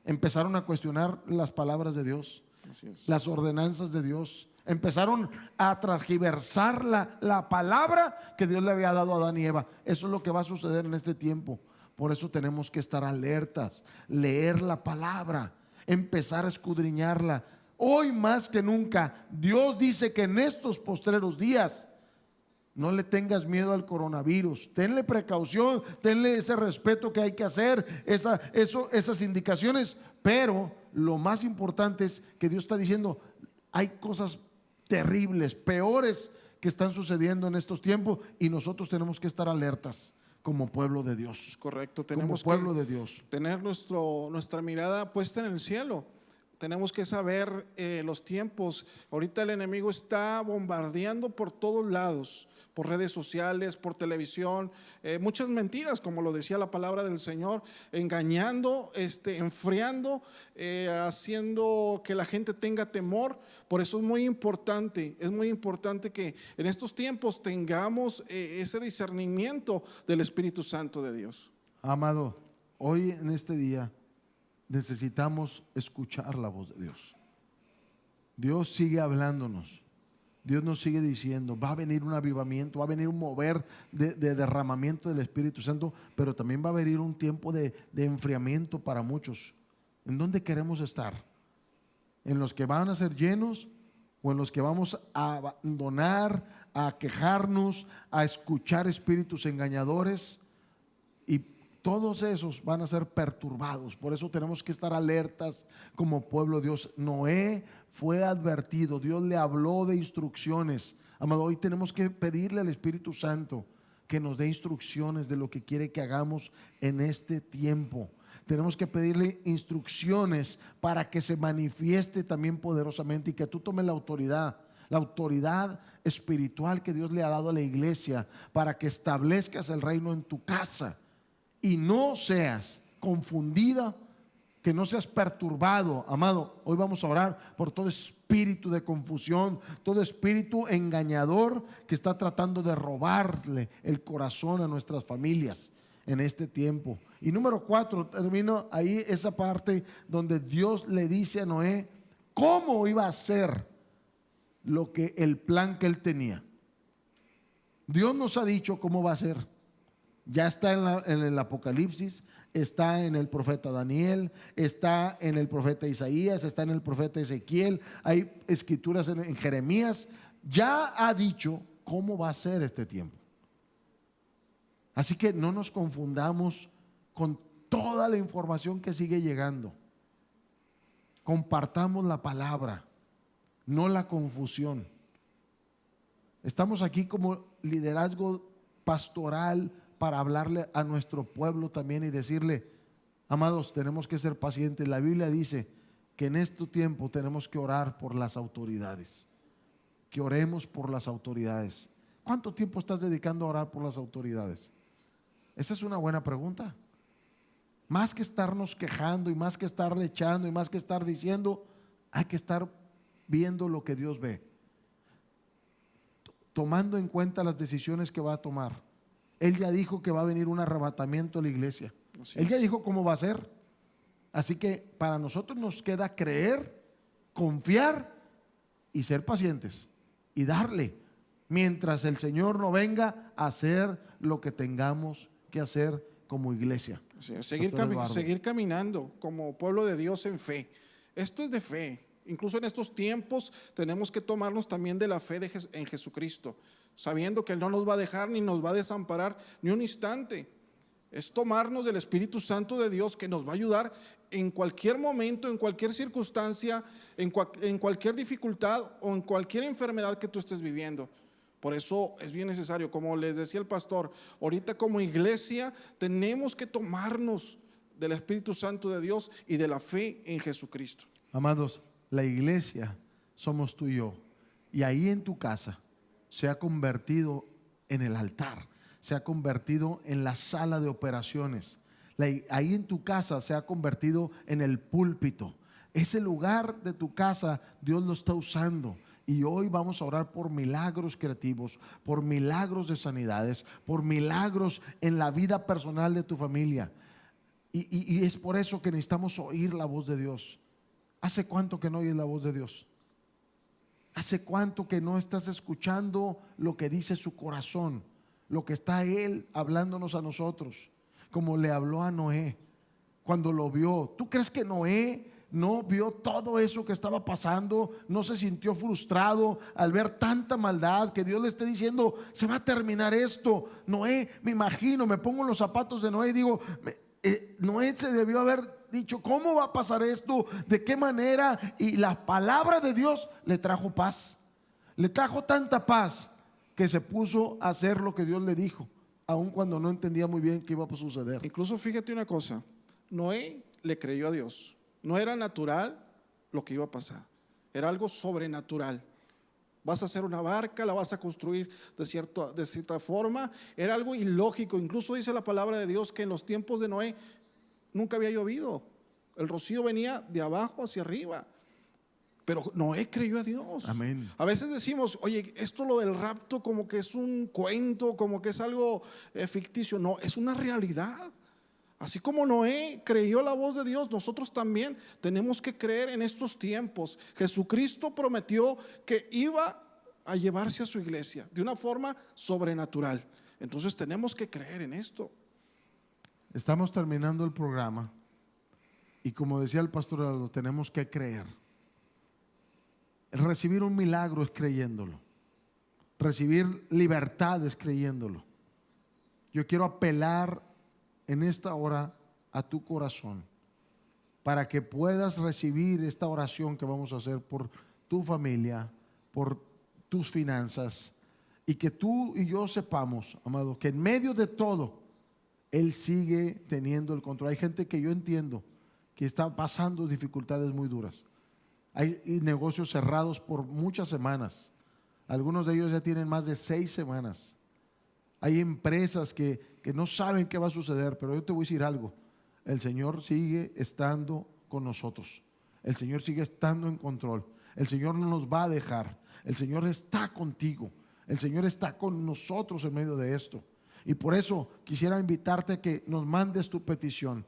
Empezaron a cuestionar las palabras de Dios, Así es. las ordenanzas de Dios. Empezaron a transgiversar la palabra que Dios le había dado a Adán y Eva. Eso es lo que va a suceder en este tiempo. Por eso tenemos que estar alertas, leer la palabra, empezar a escudriñarla. Hoy más que nunca, Dios dice que en estos postreros días no le tengas miedo al coronavirus. Tenle precaución, tenle ese respeto que hay que hacer, esas indicaciones. Pero lo más importante es que Dios está diciendo, hay cosas terribles, peores que están sucediendo en estos tiempos, y nosotros tenemos que estar alertas como pueblo de Dios. Es correcto. Como Tenemos pueblo que de Dios. tener nuestra mirada puesta en el cielo. Tenemos que saber los tiempos. Ahorita el enemigo está bombardeando por todos lados, por redes sociales, por televisión, muchas mentiras, como lo decía la palabra del Señor, engañando, enfriando, haciendo que la gente tenga temor. Por eso es muy importante que en estos tiempos tengamos ese discernimiento del Espíritu Santo de Dios. Amado, hoy en este día necesitamos escuchar la voz de Dios. Dios sigue hablándonos. Dios nos sigue diciendo, va a venir un avivamiento, va a venir un mover de derramamiento del Espíritu Santo, pero también va a venir un tiempo de enfriamiento para muchos. ¿En dónde queremos estar? ¿En los que van a ser llenos o en los que vamos a abandonar, a quejarnos, a escuchar espíritus engañadores? Y todos esos van a ser perturbados. Por eso tenemos que estar alertas como pueblo de Dios. Noé fue advertido, Dios le habló de instrucciones. Amado, hoy tenemos que pedirle al Espíritu Santo que nos dé instrucciones de lo que quiere que hagamos en este tiempo. Tenemos que pedirle instrucciones para que se manifieste también poderosamente y que tú tomes la autoridad espiritual que Dios le ha dado a la iglesia para que establezcas el reino en tu casa y no seas confundida, que no seas perturbado. Amado, hoy vamos a orar por todo espíritu de confusión, todo espíritu engañador que está tratando de robarle el corazón a nuestras familias. en este tiempo. Y número 4, termino ahí esa parte donde Dios le dice a Noé cómo iba a ser lo que el plan que él tenía. Dios nos ha dicho cómo va a ser. Ya está en el Apocalipsis, está en el profeta Daniel, está en el profeta Isaías, está en el profeta Ezequiel, hay escrituras en Jeremías. Ya ha dicho cómo va a ser este tiempo. Así que no nos confundamos con toda la información que sigue llegando. Compartamos la palabra, no la confusión. Estamos aquí como liderazgo pastoral para hablarle a nuestro pueblo también y decirle: amados, tenemos que ser pacientes. La Biblia dice que en este tiempo tenemos que orar por las autoridades, que oremos por las autoridades. ¿Cuánto tiempo estás dedicando a orar por las autoridades? Esa es una buena pregunta. Más que estarnos quejando y más que estar rechando y más que estar diciendo, hay que estar viendo lo que Dios ve, tomando en cuenta las decisiones que va a tomar. Él ya dijo que va a venir un arrebatamiento a la iglesia. Él ya dijo cómo va a ser. Así que para nosotros nos queda creer, confiar y ser pacientes y darle mientras el Señor no venga a hacer lo que tengamos que hacer como iglesia. Sí, seguir caminando como pueblo de Dios en fe. Esto es de fe. Incluso en estos tiempos tenemos que tomarnos también de la fe en Jesucristo, sabiendo que Él no nos va a dejar ni nos va a desamparar ni un instante. Es tomarnos del Espíritu Santo de Dios, que nos va a ayudar en cualquier momento, en cualquier circunstancia, en cualquier dificultad o en cualquier enfermedad que tú estés viviendo. Por eso es bien necesario, como les decía el pastor, ahorita como iglesia tenemos que tomarnos del Espíritu Santo de Dios y de la fe en Jesucristo. Amados, la iglesia somos tú y yo, y ahí en tu casa se ha convertido en el altar, se ha convertido en la sala de operaciones. Ahí en tu casa se ha convertido en el púlpito. Ese lugar de tu casa Dios lo está usando. Y hoy vamos a orar por milagros creativos, por milagros de sanidades, por milagros en la vida personal de tu familia. Y es por eso que necesitamos oír la voz de Dios. ¿Hace cuánto que no oyes la voz de Dios? ¿Hace cuánto que no estás escuchando lo que dice su corazón? Lo que está Él hablándonos a nosotros, como le habló a Noé cuando lo vio. ¿Tú crees que Noé no vio todo eso que estaba pasando? ¿No se sintió frustrado al ver tanta maldad, que Dios le esté diciendo se va a terminar esto? Noé, me imagino, me pongo en los zapatos de Noé y digo, Noé se debió haber dicho, ¿cómo va a pasar esto? ¿De qué manera? Y la palabra de Dios le trajo paz. Le trajo tanta paz que se puso a hacer lo que Dios le dijo, aun cuando no entendía muy bien qué iba a suceder. Incluso fíjate una cosa, Noé le creyó a Dios. No era natural lo que iba a pasar, era algo sobrenatural. Vas a hacer una barca, la vas a construir de cierta forma. Era algo ilógico. Incluso dice la palabra de Dios que en los tiempos de Noé nunca había llovido. El rocío venía de abajo hacia arriba. Pero Noé creyó a Dios. Amén. A veces decimos, oye, esto lo del rapto como que es un cuento, como que es algo ficticio. No, es una realidad. Así como Noé creyó la voz de Dios, nosotros también tenemos que creer en estos tiempos. Jesucristo prometió que iba a llevarse a su iglesia de una forma sobrenatural. Entonces tenemos que creer en esto. Estamos terminando el programa y como decía el pastor, lo tenemos que creer. El recibir un milagro es creyéndolo. Recibir libertad es creyéndolo. Yo quiero apelar en esta hora a tu corazón para que puedas recibir esta oración que vamos a hacer por tu familia, por tus finanzas, y que tú y yo sepamos, amado, que en medio de todo Él sigue teniendo el control. Hay gente que yo entiendo que está pasando dificultades muy duras. Hay negocios cerrados por muchas semanas. Algunos de ellos ya tienen más de 6 semanas. Hay empresas que no saben qué va a suceder, pero yo te voy a decir algo. El Señor sigue estando con nosotros. El Señor sigue estando en control. El Señor no nos va a dejar. El Señor está contigo. El Señor está con nosotros en medio de esto. Y por eso quisiera invitarte a que nos mandes tu petición.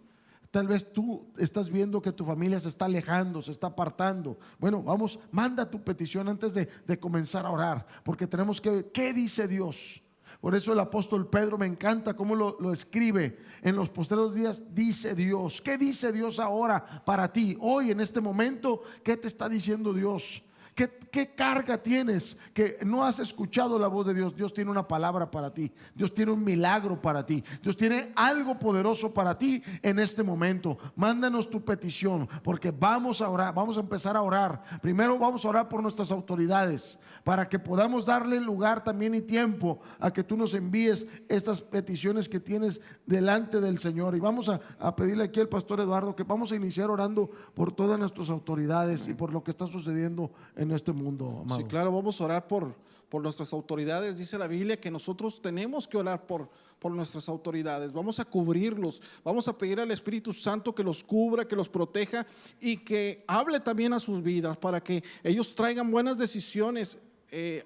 Tal vez tú estás viendo que tu familia se está alejando, se está apartando. Bueno, vamos, manda tu petición antes de comenzar a orar, porque tenemos que ver qué dice Dios. Por eso el apóstol Pedro, me encanta cómo lo escribe. En los postreros días dice Dios. ¿Qué dice Dios ahora para ti? Hoy, en este momento, ¿qué te está diciendo Dios? ¿Qué carga tienes que no has escuchado la voz de Dios? Dios tiene una palabra para ti. Dios tiene un milagro para ti. Dios tiene algo poderoso para ti en este momento. Mándanos tu petición, porque vamos a orar, vamos a empezar a orar. Primero vamos a orar por nuestras autoridades, para que podamos darle lugar también y tiempo a que tú nos envíes estas peticiones que tienes delante del Señor. Y vamos a pedirle aquí al pastor Eduardo que vamos a iniciar orando por todas nuestras autoridades y por lo que está sucediendo en este mundo, amado. Sí, claro, vamos a orar por nuestras autoridades. Dice la Biblia que nosotros tenemos que orar por nuestras autoridades. Vamos a cubrirlos, vamos a pedir al Espíritu Santo que los cubra, que los proteja y que hable también a sus vidas para que ellos traigan buenas decisiones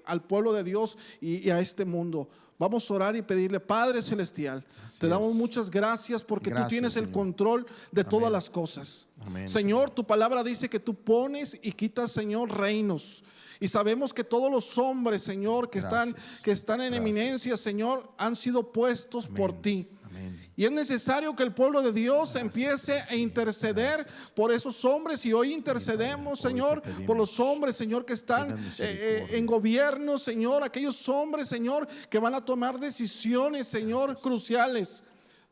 al pueblo de Dios y a este mundo. Vamos a orar y pedirle: Padre Celestial, te damos muchas gracias porque tú tienes el control de todas las cosas. Amén, Señor, tu palabra dice que tú pones y quitas, Señor, reinos. Y sabemos que todos los hombres, Señor, que están en eminencia, Señor, han sido puestos por ti. Y es necesario que el pueblo de Dios empiece a interceder por esos hombres. Y hoy intercedemos, Señor, por los hombres, Señor, que están en gobierno, Señor. Aquellos hombres, Señor, que van a tomar decisiones, Señor, cruciales.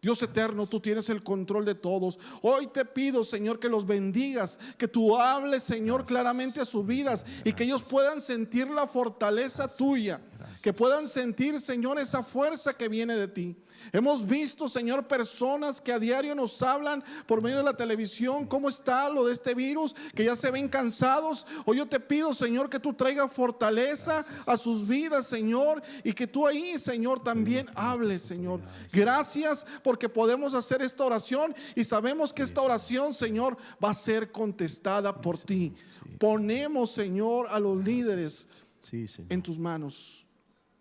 Dios eterno, tú tienes el control de todos. Hoy te pido, Señor, que los bendigas, que tú hables, Señor, claramente a sus vidas y que ellos puedan sentir la fortaleza tuya, que puedan sentir, Señor, esa fuerza que viene de ti. Hemos visto, Señor, personas que a diario nos hablan por medio de la televisión cómo está lo de este virus, que ya se ven cansados. Hoy yo te pido, Señor, que tú traigas fortaleza a sus vidas, Señor, y que tú ahí, Señor, también hables, Señor. Gracias porque podemos hacer esta oración y sabemos que esta oración, Señor, va a ser contestada por ti. Ponemos, Señor, a los líderes en tus manos.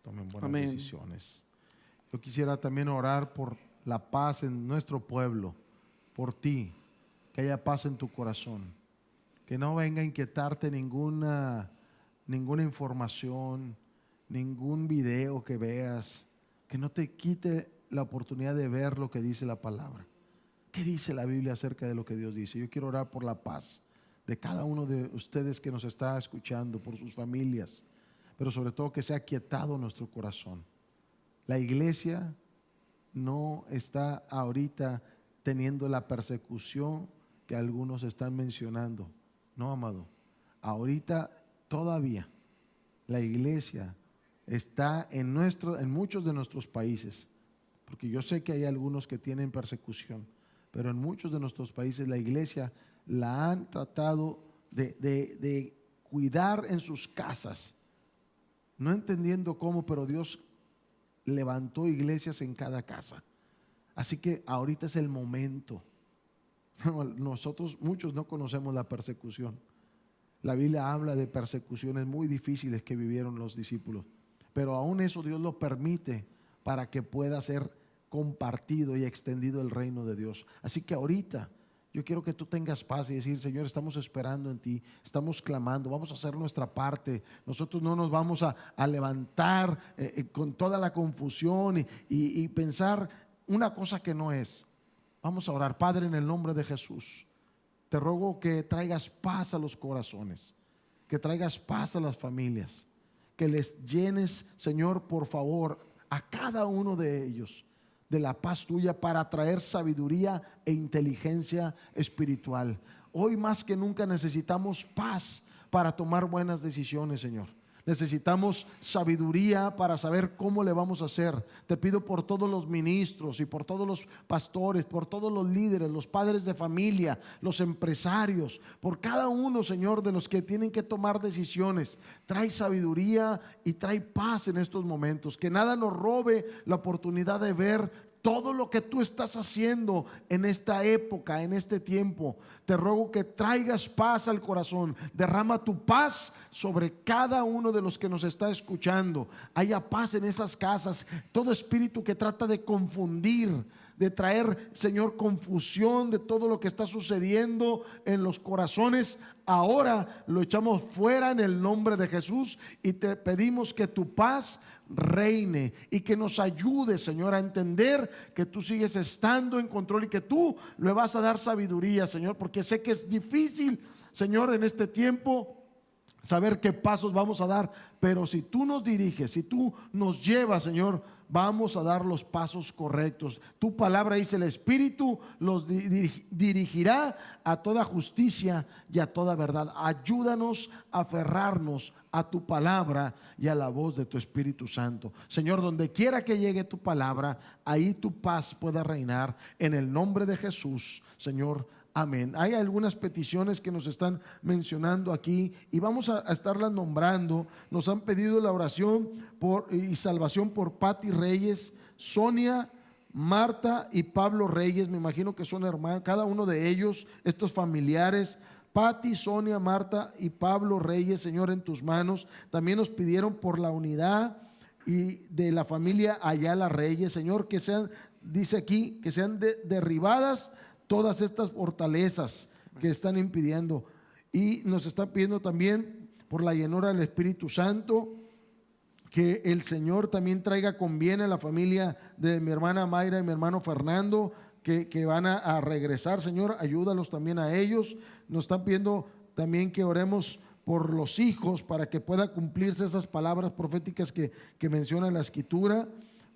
Tomen buenas decisiones. Yo quisiera también orar por la paz en nuestro pueblo, por ti, que haya paz en tu corazón, que no venga a inquietarte ninguna información, ningún video que veas, que no te quite la oportunidad de ver lo que dice la palabra. ¿Qué dice la Biblia acerca de lo que Dios dice? Yo quiero orar por la paz de cada uno de ustedes que nos está escuchando, por sus familias, pero sobre todo que sea quietado nuestro corazón. La iglesia no está ahorita teniendo la persecución que algunos están mencionando. No, amado. Ahorita todavía la iglesia está en muchos de nuestros países, porque yo sé que hay algunos que tienen persecución, pero en muchos de nuestros países la iglesia la han tratado de cuidar en sus casas, no entendiendo cómo, pero Dios levantó iglesias en cada casa. Así que ahorita es el momento. Nosotros muchos no conocemos la persecución. La Biblia habla de persecuciones muy difíciles que vivieron los discípulos, pero aún eso Dios lo permite para que pueda ser compartido y extendido el reino de Dios. Así que ahorita yo quiero que tú tengas paz y decir: Señor, estamos esperando en ti, estamos clamando, vamos a hacer nuestra parte. Nosotros no nos vamos a levantar con toda la confusión y pensar una cosa que no es. Vamos a orar. Padre, en el nombre de Jesús, te ruego que traigas paz a los corazones, que traigas paz a las familias, que les llenes, Señor, por favor, a cada uno de ellos de la paz tuya para traer sabiduría e inteligencia espiritual. Hoy más que nunca necesitamos paz para tomar buenas decisiones, Señor. Necesitamos sabiduría para saber cómo le vamos a hacer. Te pido por todos los ministros y por todos los pastores, por todos los líderes, los padres de familia, los empresarios, por cada uno, Señor, de los que tienen que tomar decisiones. Trae sabiduría y trae paz en estos momentos. Que nada nos robe la oportunidad de ver todo lo que tú estás haciendo en esta época, en este tiempo. Te ruego que traigas paz al corazón. Derrama tu paz sobre cada uno de los que nos está escuchando. Haya paz en esas casas. Todo espíritu que trata de confundir, de traer, Señor, confusión de todo lo que está sucediendo en los corazones, ahora lo echamos fuera en el nombre de Jesús y te pedimos que tu paz reine y que nos ayude, Señor, a entender que tú sigues estando en control y que tú le vas a dar sabiduría, Señor, porque sé que es difícil, Señor, en este tiempo saber qué pasos vamos a dar, pero si tú nos diriges, si tú nos llevas, Señor, vamos a dar los pasos correctos. Tu palabra dice: el Espíritu los dirigirá a toda justicia y a toda verdad. Ayúdanos a aferrarnos a tu palabra y a la voz de tu Espíritu Santo. Señor, donde quiera que llegue tu palabra, ahí tu paz pueda reinar, en el nombre de Jesús, Señor. Amén. Hay algunas peticiones que nos están mencionando aquí y vamos a estarlas nombrando. Nos han pedido la oración y salvación por Pati Reyes, Sonia, Marta y Pablo Reyes. Me imagino que son hermanos, cada uno de ellos, estos familiares. Pati, Sonia, Marta y Pablo Reyes, Señor, en tus manos. También nos pidieron por la unidad y de la familia Ayala Reyes, Señor, que sean, dice aquí, que sean derribadas todas estas fortalezas que están impidiendo. Y nos está pidiendo también por la llenura del Espíritu Santo, que el Señor también traiga con bien a la familia de mi hermana Mayra y mi hermano Fernando, que van a regresar. Señor, ayúdalos también a ellos. Nos están pidiendo también que oremos por los hijos para que pueda cumplirse esas palabras proféticas que menciona la Escritura.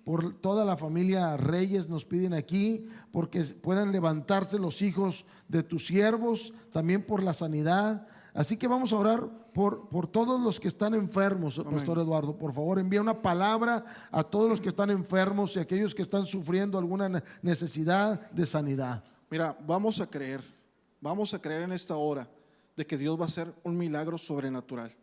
Por toda la familia Reyes nos piden aquí, porque puedan levantarse los hijos de tus siervos, también por la sanidad. Así que vamos a orar por todos los que están enfermos. Amén. Pastor Eduardo, por favor, envía una palabra a todos los que están enfermos y aquellos que están sufriendo alguna necesidad de sanidad. Mira, vamos a creer en esta hora de que Dios va a hacer un milagro sobrenatural.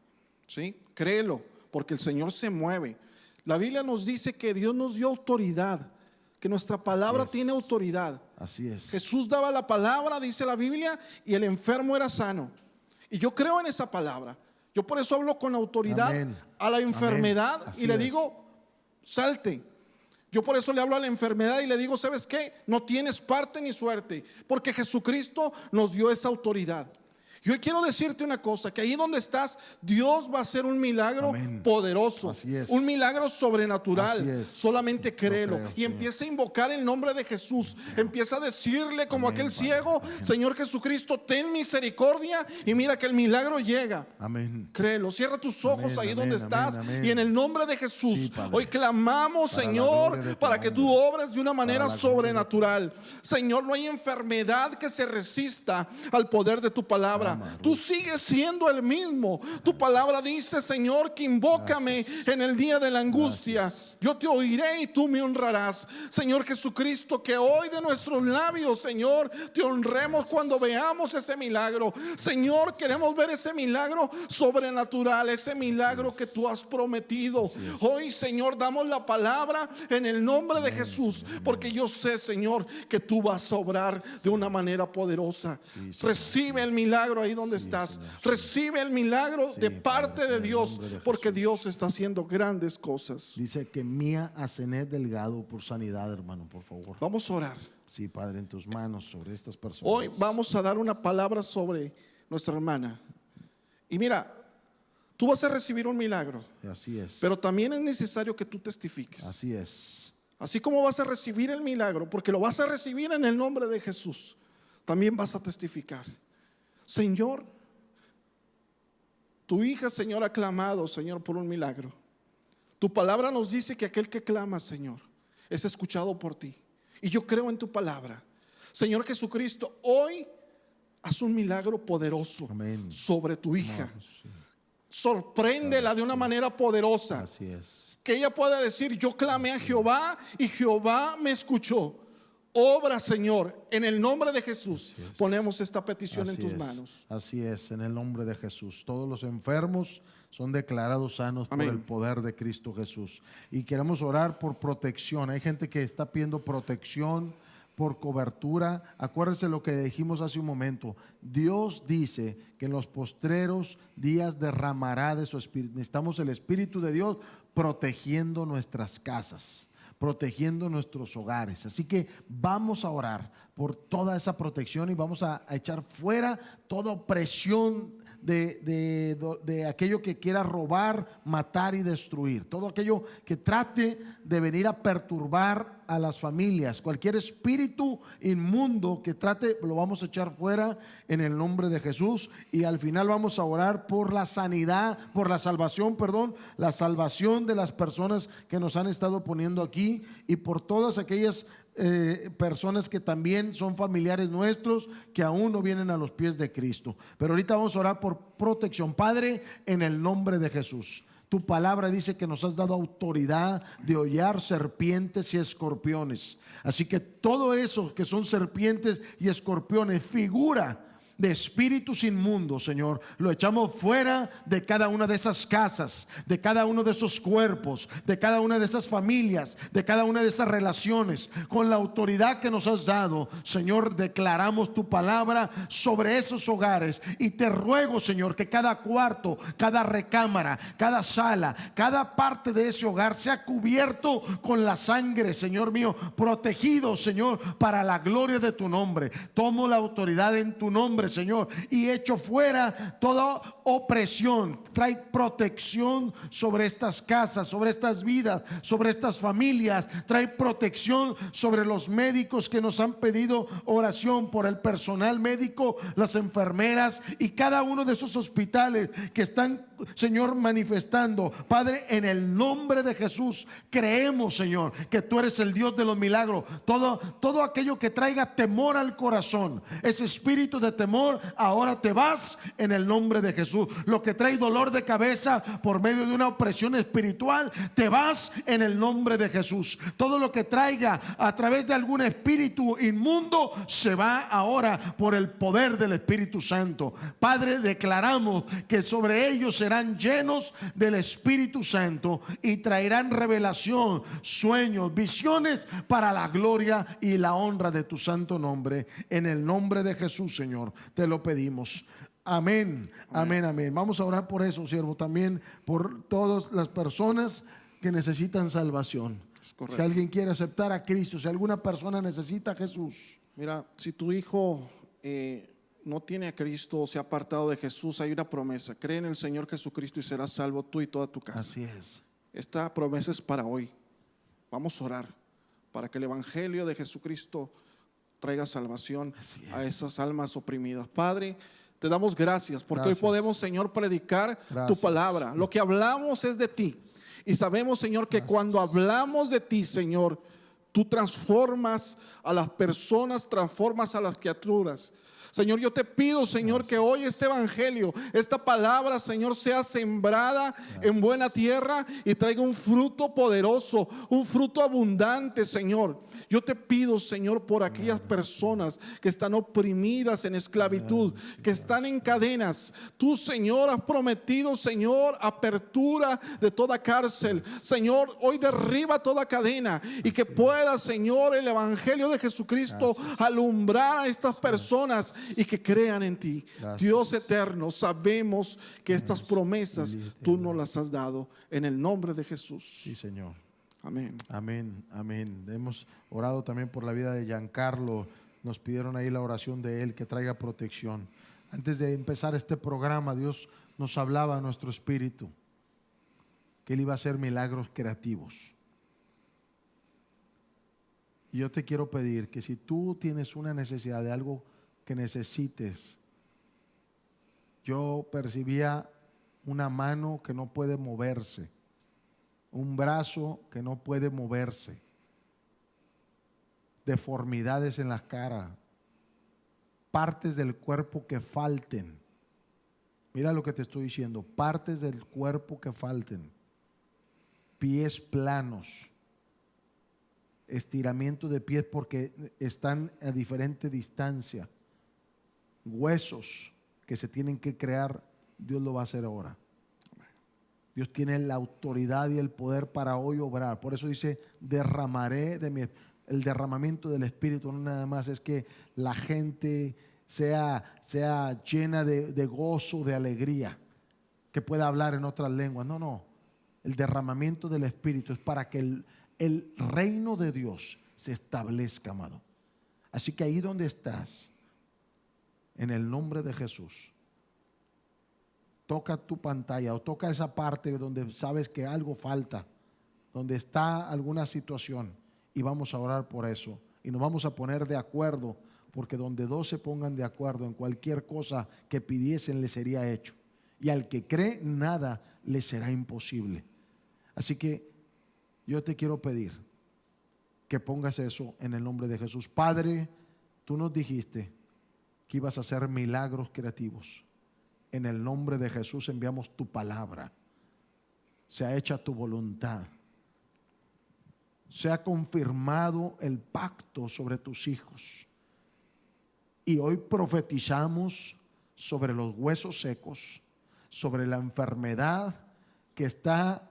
¿Sí? Créelo, porque el Señor se mueve. La Biblia nos dice que Dios nos dio autoridad, que nuestra palabra tiene autoridad. Así es. Jesús daba la palabra, dice la Biblia, y el enfermo era sano. Y yo creo en esa palabra. Yo por eso hablo con autoridad. Amén. A la enfermedad y le digo: salte. Yo por eso le hablo a la enfermedad y le digo: ¿sabes qué? No tienes parte ni suerte, porque Jesucristo nos dio esa autoridad. Yo quiero decirte una cosa, que ahí donde estás, Dios va a hacer un milagro poderoso. Así es. Un milagro sobrenatural. Así es. Solamente créelo. Y empieza a invocar el nombre de Jesús. Empieza a decirle como aquel ciego: Señor Jesucristo, ten misericordia, y mira que el milagro llega. Amén. Créelo. Cierra tus ojos ahí donde estás. Y en el nombre de Jesús, hoy clamamos, Señor, para que tú obres de una manera sobrenatural. Señor, no hay enfermedad que se resista al poder de tu palabra. Tú sigues siendo el mismo. Tu palabra dice, Señor, que invócame en el día de la angustia. Yo te oiré y tú me honrarás. Señor Jesucristo, que hoy de nuestros labios, Señor, te honremos cuando veamos ese milagro. Señor, queremos ver ese milagro sobrenatural, ese milagro que tú has prometido. Hoy, Señor, damos la palabra en el nombre de Jesús, porque yo sé, Señor, que tú vas a obrar de una manera poderosa. Recibe el milagro ahí donde estás. Señor, recibe el milagro de parte de Dios, porque Dios está haciendo grandes cosas. Dice que Mía Asenet Delgado por sanidad, hermano, por favor. Vamos a orar. Sí, Padre, en tus manos sobre estas personas. Hoy vamos a dar una palabra sobre nuestra hermana. Y mira, tú vas a recibir un milagro. Así es. Pero también es necesario que tú testifiques. Así es. Así como vas a recibir el milagro, porque lo vas a recibir en el nombre de Jesús, también vas a testificar. Señor, tu hija, Señor, ha clamado, Señor, por un milagro. Tu palabra nos dice que aquel que clama, Señor, es escuchado por ti. Y yo creo en tu palabra. Señor Jesucristo, hoy haz un milagro poderoso. Amén. Sobre tu hija. Sorpréndela de una manera poderosa. Así es. Que ella pueda decir: yo clamé a Jehová y Jehová me escuchó. Obra, Señor, en el nombre de Jesús. Así es. Ponemos esta petición en Así tus es, manos. así es, en el nombre de Jesús. Todos los enfermos son declarados sanos Amén. por el poder de Cristo Jesús. Y queremos orar por protección. Hay gente que está pidiendo protección, por cobertura. Acuérdense lo que dijimos hace un momento. Dios dice que en los postreros días derramará de su espíritu. Necesitamos el Espíritu de Dios protegiendo nuestras casas, protegiendo nuestros hogares. Así que vamos a orar por toda esa protección y vamos a echar fuera toda opresión de aquello que quiera robar, matar y destruir. Todo aquello que trate de venir a perturbar a las familias. Cualquier espíritu inmundo que trate, lo vamos a echar fuera en el nombre de Jesús. Y al final vamos a orar por la sanidad, por la salvación, la salvación de las personas que nos han estado poniendo aquí y por todas aquellas personas que también son familiares nuestros que aún no vienen a los pies de Cristo. Pero ahorita vamos a orar por protección. Padre, en el nombre de Jesús, tu palabra dice que nos has dado autoridad de hollar serpientes y escorpiones. Así que todo eso que son serpientes y escorpiones, figura de espíritus inmundos, Señor, lo echamos fuera de cada una de esas casas, de cada uno de esos cuerpos, de cada una de esas familias, de cada una de esas relaciones. Con la autoridad que nos has dado, Señor, declaramos tu palabra sobre esos hogares y te ruego, Señor, que cada cuarto, cada recámara, cada sala, cada parte de ese hogar sea cubierto con la sangre, Señor mío, protegido, Señor, para la gloria de tu nombre. Tomo la autoridad en tu nombre, Señor, y echo fuera toda opresión. Trae protección sobre estas casas, sobre estas vidas, sobre estas familias. Trae protección sobre los médicos que nos han pedido oración, por el personal médico, las enfermeras y cada uno de esos hospitales que están, Señor, manifestando. Padre, en el nombre de Jesús creemos, Señor, que tú eres el Dios de los milagros. Todo aquello que traiga temor al corazón, ese espíritu de temor, ahora te vas en el nombre de Jesús. Lo que trae dolor de cabeza por medio de una opresión espiritual, te vas en el nombre de Jesús. Todo lo que traiga a través de algún espíritu inmundo, se va ahora por el poder del Espíritu Santo. Padre, declaramos que sobre ellos serán llenos del Espíritu Santo y traerán revelación, sueños, visiones para la gloria y la honra de tu santo nombre. En el nombre de Jesús, Señor, te lo pedimos. Amén, amén, amén. Vamos a orar por eso, siervo, también por todas las personas que necesitan salvación. Si alguien quiere aceptar a Cristo, si alguna persona necesita a Jesús. Mira, si tu hijo no tiene a Cristo o se ha apartado de Jesús, hay una promesa: cree en el Señor Jesucristo y serás salvo tú y toda tu casa. Así es. Esta promesa es para hoy. Vamos a orar para que el Evangelio de Jesucristo traiga salvación a esas almas oprimidas. Padre, te damos gracias porque hoy podemos, Señor, predicar tu palabra. Lo que hablamos es de ti y sabemos, Señor, que cuando hablamos de ti, Señor, tú transformas a las personas, transformas a las criaturas. Señor, yo te pido, Señor, que hoy este evangelio, esta palabra, Señor, sea sembrada en buena tierra y traiga un fruto poderoso, un fruto abundante, Señor. Yo te pido, Señor, por aquellas personas que están oprimidas en esclavitud, que están en cadenas. Tú, Señor, has prometido, Señor, apertura de toda cárcel. Señor, hoy derriba toda cadena y que pueda, Señor, el evangelio de Jesucristo alumbrar a estas personas y que crean en ti. Dios eterno, sabemos que estas promesas tú nos las has dado en el nombre de Jesús. Sí, Señor. Amén. Amén, amén. Hemos orado también por la vida de Giancarlo. Nos pidieron ahí la oración de él, que traiga protección. Antes de empezar este programa, Dios nos hablaba a nuestro espíritu que él iba a hacer milagros creativos. Y yo te quiero pedir que si tú tienes una necesidad de algo que necesites, yo percibía una mano que no puede moverse, un brazo que no puede moverse, deformidades en la cara, partes del cuerpo que falten. Mira lo que te estoy diciendo: partes del cuerpo que falten, pies planos, estiramiento de pies porque están a diferente distancia. Huesos que se tienen que crear, Dios lo va a hacer ahora. Dios tiene la autoridad y el poder para hoy obrar. Por eso dice, derramaré de mi... El derramamiento del Espíritu no nada más es que la gente sea llena de gozo, de alegría, que pueda hablar en otras lenguas. No, no. El derramamiento del Espíritu es para que el reino de Dios se establezca, amado. Así que ahí donde estás, en el nombre de Jesús, toca tu pantalla o toca esa parte donde sabes que algo falta, donde está alguna situación, y vamos a orar por eso. Y nos vamos a poner de acuerdo, porque donde dos se pongan de acuerdo en cualquier cosa que pidiesen, le sería hecho. Y al que cree, nada le será imposible. Así que yo te quiero pedir que pongas eso en el nombre de Jesús. Padre, tú nos dijiste que ibas a hacer milagros creativos. En el nombre de Jesús enviamos tu palabra. Sea hecha tu voluntad. Sea confirmado el pacto sobre tus hijos. Y hoy profetizamos sobre los huesos secos, sobre la enfermedad que está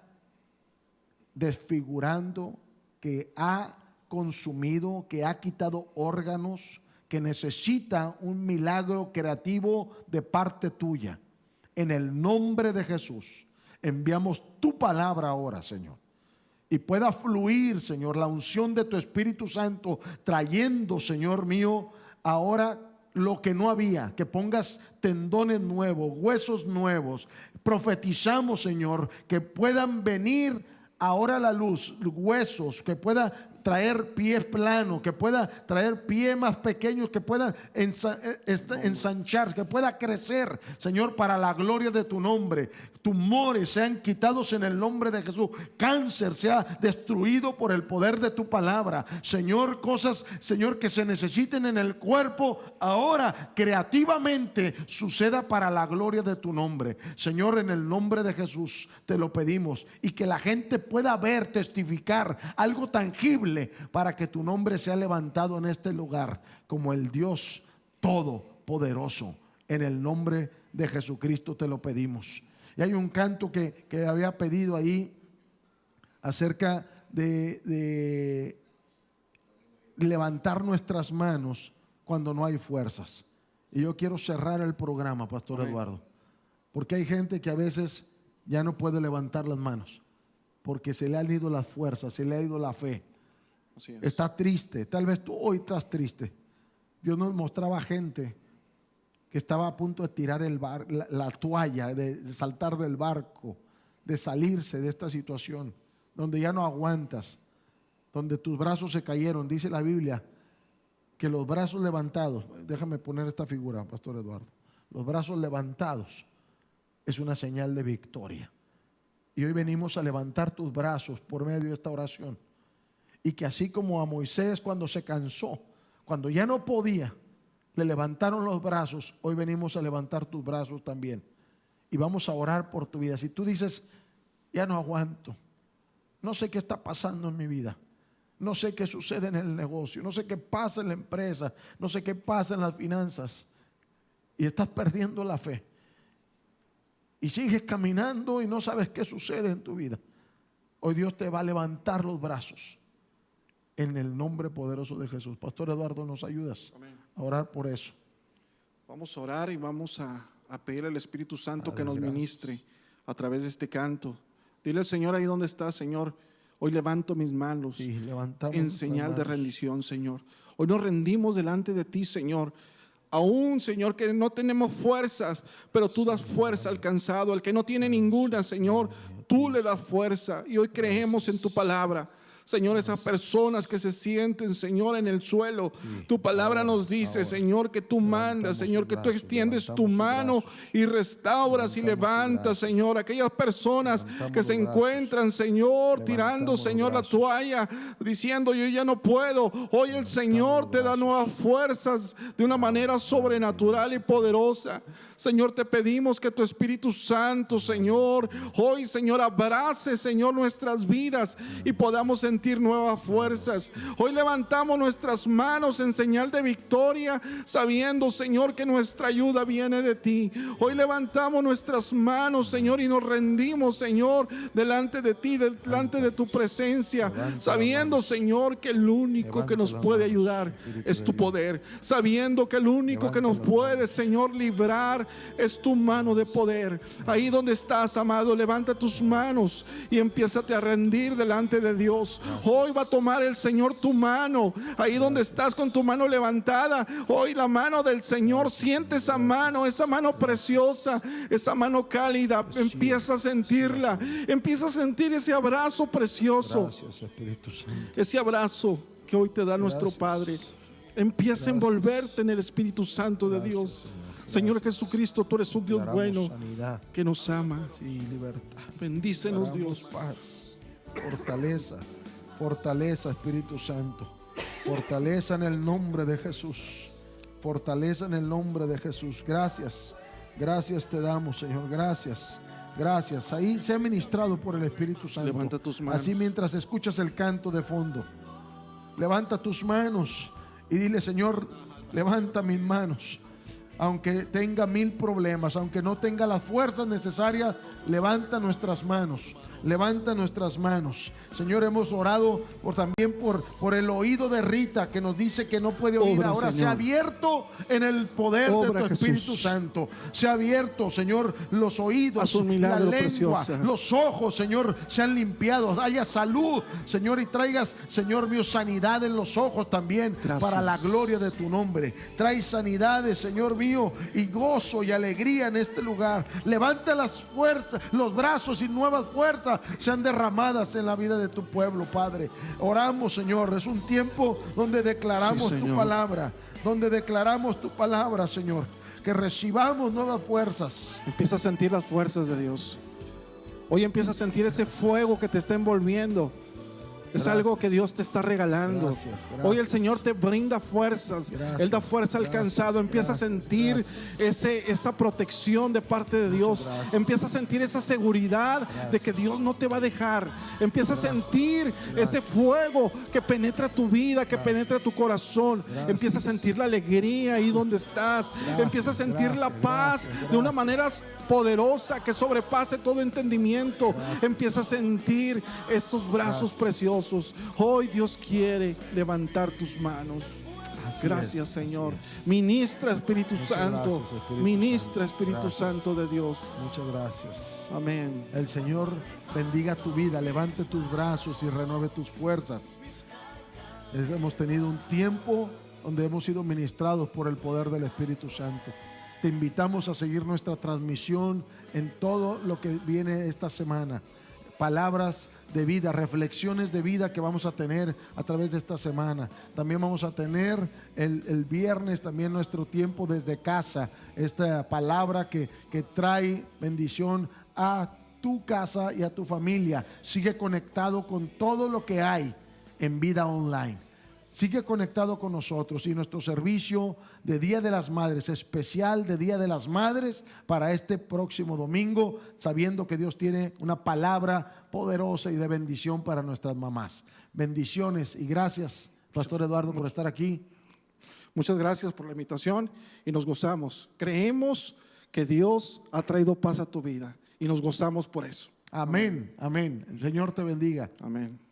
desfigurando, que ha consumido, que ha quitado órganos, que necesita un milagro creativo de parte tuya. En el nombre de Jesús enviamos tu palabra ahora, Señor, y pueda fluir, Señor, la unción de tu Espíritu Santo, trayendo, Señor mío, ahora lo que no había, que pongas tendones nuevos, huesos nuevos. Profetizamos, Señor, que puedan venir ahora a la luz, huesos, que pueda traer pies planos, que pueda traer pies más pequeños, que pueda ensanchar, que pueda crecer, Señor, para la gloria de tu nombre. Tumores sean quitados en el nombre de Jesús. Cáncer sea destruido por el poder de tu palabra. Señor, cosas, Señor, que se necesiten en el cuerpo, ahora creativamente suceda para la gloria de tu nombre. Señor, en el nombre de Jesús te lo pedimos, y que la gente pueda ver, testificar algo tangible, para que tu nombre sea levantado en este lugar como el Dios todopoderoso. En el nombre de Jesucristo te lo pedimos. Y hay un canto que había pedido ahí acerca de levantar nuestras manos cuando no hay fuerzas. Y yo quiero cerrar el programa, Pastor Eduardo, porque hay gente que a veces ya no puede levantar las manos porque se le han ido las fuerzas, se le ha ido la fe. Así es. Está triste. Tal vez tú hoy estás triste. Dios nos mostraba gente que estaba a punto de tirar la toalla, de saltar del barco, de salirse de esta situación, donde ya no aguantas, donde tus brazos se cayeron. Dice la Biblia que los brazos levantados, déjame poner esta figura, Pastor Eduardo, los brazos levantados es una señal de victoria. Y hoy venimos a levantar tus brazos por medio de esta oración. Y que así como a Moisés cuando se cansó, cuando ya no podía, le levantaron los brazos, hoy venimos a levantar tus brazos también. Y vamos a orar por tu vida. Si tú dices, ya no aguanto, no sé qué está pasando en mi vida, no sé qué sucede en el negocio, no sé qué pasa en la empresa, no sé qué pasa en las finanzas, y estás perdiendo la fe, y sigues caminando y no sabes qué sucede en tu vida, hoy Dios te va a levantar los brazos en el nombre poderoso de Jesús. Pastor Eduardo, ¿nos ayudas a orar por eso? Vamos a orar y vamos a pedir al Espíritu Santo, Padre, que nos gracias, ministre a través de este canto. Dile al Señor ahí donde está, Señor, hoy levanto mis manos, sí, en señal de rendición, Señor. Hoy nos rendimos delante de ti, Señor. Aún, Señor, que no tenemos fuerzas, pero tú das fuerza al cansado. Al que no tiene ninguna, Señor, tú le das fuerza. Y hoy creemos en tu palabra. Señor, esas personas que se sienten, Señor, en el suelo, tu palabra nos dice, Señor, que tú mandas, Señor, que tú extiendes tu mano y restauras y levantas, Señor, aquellas personas que se encuentran, Señor, tirando, Señor, la toalla, diciendo, yo ya no puedo. Hoy el Señor te da nuevas fuerzas de una manera sobrenatural y poderosa. Señor, te pedimos que tu Espíritu Santo, Señor, hoy, Señor, abrace, Señor, nuestras vidas y podamos entender, sentir nuevas fuerzas. Hoy levantamos nuestras manos en señal de victoria, sabiendo, Señor, que nuestra ayuda viene de ti. Hoy levantamos nuestras manos, Señor, y nos rendimos, Señor, delante de ti, delante de tu presencia, sabiendo, Señor, que el único que nos puede ayudar es tu poder, sabiendo que el único que nos puede, Señor, librar es tu mano de poder. Ahí donde estás, amado, levanta tus manos y empiézate a rendir delante de Dios. Hoy va a tomar el Señor tu mano, ahí donde estás con tu mano levantada. Hoy la mano del Señor, siente esa mano preciosa, esa mano cálida, empieza a sentirla, empieza a sentir ese abrazo precioso. Gracias, Espíritu Santo. Ese abrazo que hoy te da nuestro Gracias. Padre. Empieza a envolverte en el Espíritu Santo de Dios. Señor Jesucristo, tú eres un Dios bueno Sanidad. que nos ama. Sí, libertad. Bendícenos, Declaramos Dios. paz, fortaleza, fortaleza, Espíritu Santo. Fortaleza en el nombre de Jesús. Fortaleza en el nombre de Jesús. Gracias. Gracias te damos, Señor. Gracias. Gracias. Ahí se ha ministrado por el Espíritu Santo. Levanta tus manos. Así mientras escuchas el canto de fondo, levanta tus manos y dile: Señor, levanta mis manos. Aunque tenga 1000 problemas, aunque no tenga las fuerzas necesarias, levanta nuestras manos. Levanta nuestras manos. Señor, hemos orado también por el oído de Rita, que nos dice que no puede oír. Obra, Ahora se Señor. ha abierto en el poder Obra, de tu Espíritu Jesús. Santo. Se ha abierto, Señor, los oídos, Haz un la milagro, lengua, preciosa. los ojos, Señor, se han limpiado. Haya salud, Señor, y traigas, Señor mío, sanidad en los ojos también. Gracias. Para la gloria de tu nombre. Trae sanidades, Señor mío, y gozo y alegría en este lugar. Levanta las fuerzas, los brazos, y nuevas fuerzas sean derramadas en la vida de tu pueblo, Padre. Oramos, Señor. Es un tiempo donde declaramos Sí, tu Señor. palabra, donde declaramos tu palabra, Señor. Que recibamos nuevas fuerzas. Empieza a sentir las fuerzas de Dios. Hoy empieza a sentir ese fuego que te está envolviendo. Es Gracias. algo que Dios te está regalando. Gracias, gracias. Hoy el Señor te brinda fuerzas. Gracias, Él da fuerza al gracias, cansado. Empieza gracias, a sentir esa protección de parte de Dios. gracias. Empieza a sentir esa seguridad de que Dios no te va a dejar. Empieza a sentir ese fuego que penetra tu vida, que penetra tu corazón. Gracias. Empieza a sentir la alegría ahí donde estás. Gracias, Empieza a sentir la gracias, paz gracias, de una gracias. manera poderosa que sobrepase todo entendimiento. Empieza a sentir esos brazos preciosos. Hoy Dios quiere levantar tus manos. Así Gracias, es, Señor. así es. Ministra, Espíritu Muchas Santo. gracias, Espíritu Ministra, Santo. Espíritu Gracias. Santo de Dios. Muchas gracias. Amén. El Señor bendiga tu vida, levante tus brazos y renueve tus fuerzas. Hemos tenido un tiempo donde hemos sido ministrados por el poder del Espíritu Santo. Te invitamos a seguir nuestra transmisión en todo lo que viene esta semana. Palabras de vida, reflexiones de vida que vamos a tener a través de esta semana. También vamos a tener el viernes también nuestro tiempo desde casa. Esta palabra que trae bendición a tu casa y a tu familia. Sigue conectado con todo lo que hay en Vida Online. Sigue conectado con nosotros y nuestro servicio de Día de las Madres, especial de Día de las Madres para este próximo domingo, sabiendo que Dios tiene una palabra poderosa y de bendición para nuestras mamás. Bendiciones y gracias, Pastor Eduardo, por estar aquí. Muchas gracias por la invitación y nos gozamos. Creemos que Dios ha traído paz a tu vida y nos gozamos por eso. Amén, amén. El Señor te bendiga. Amén.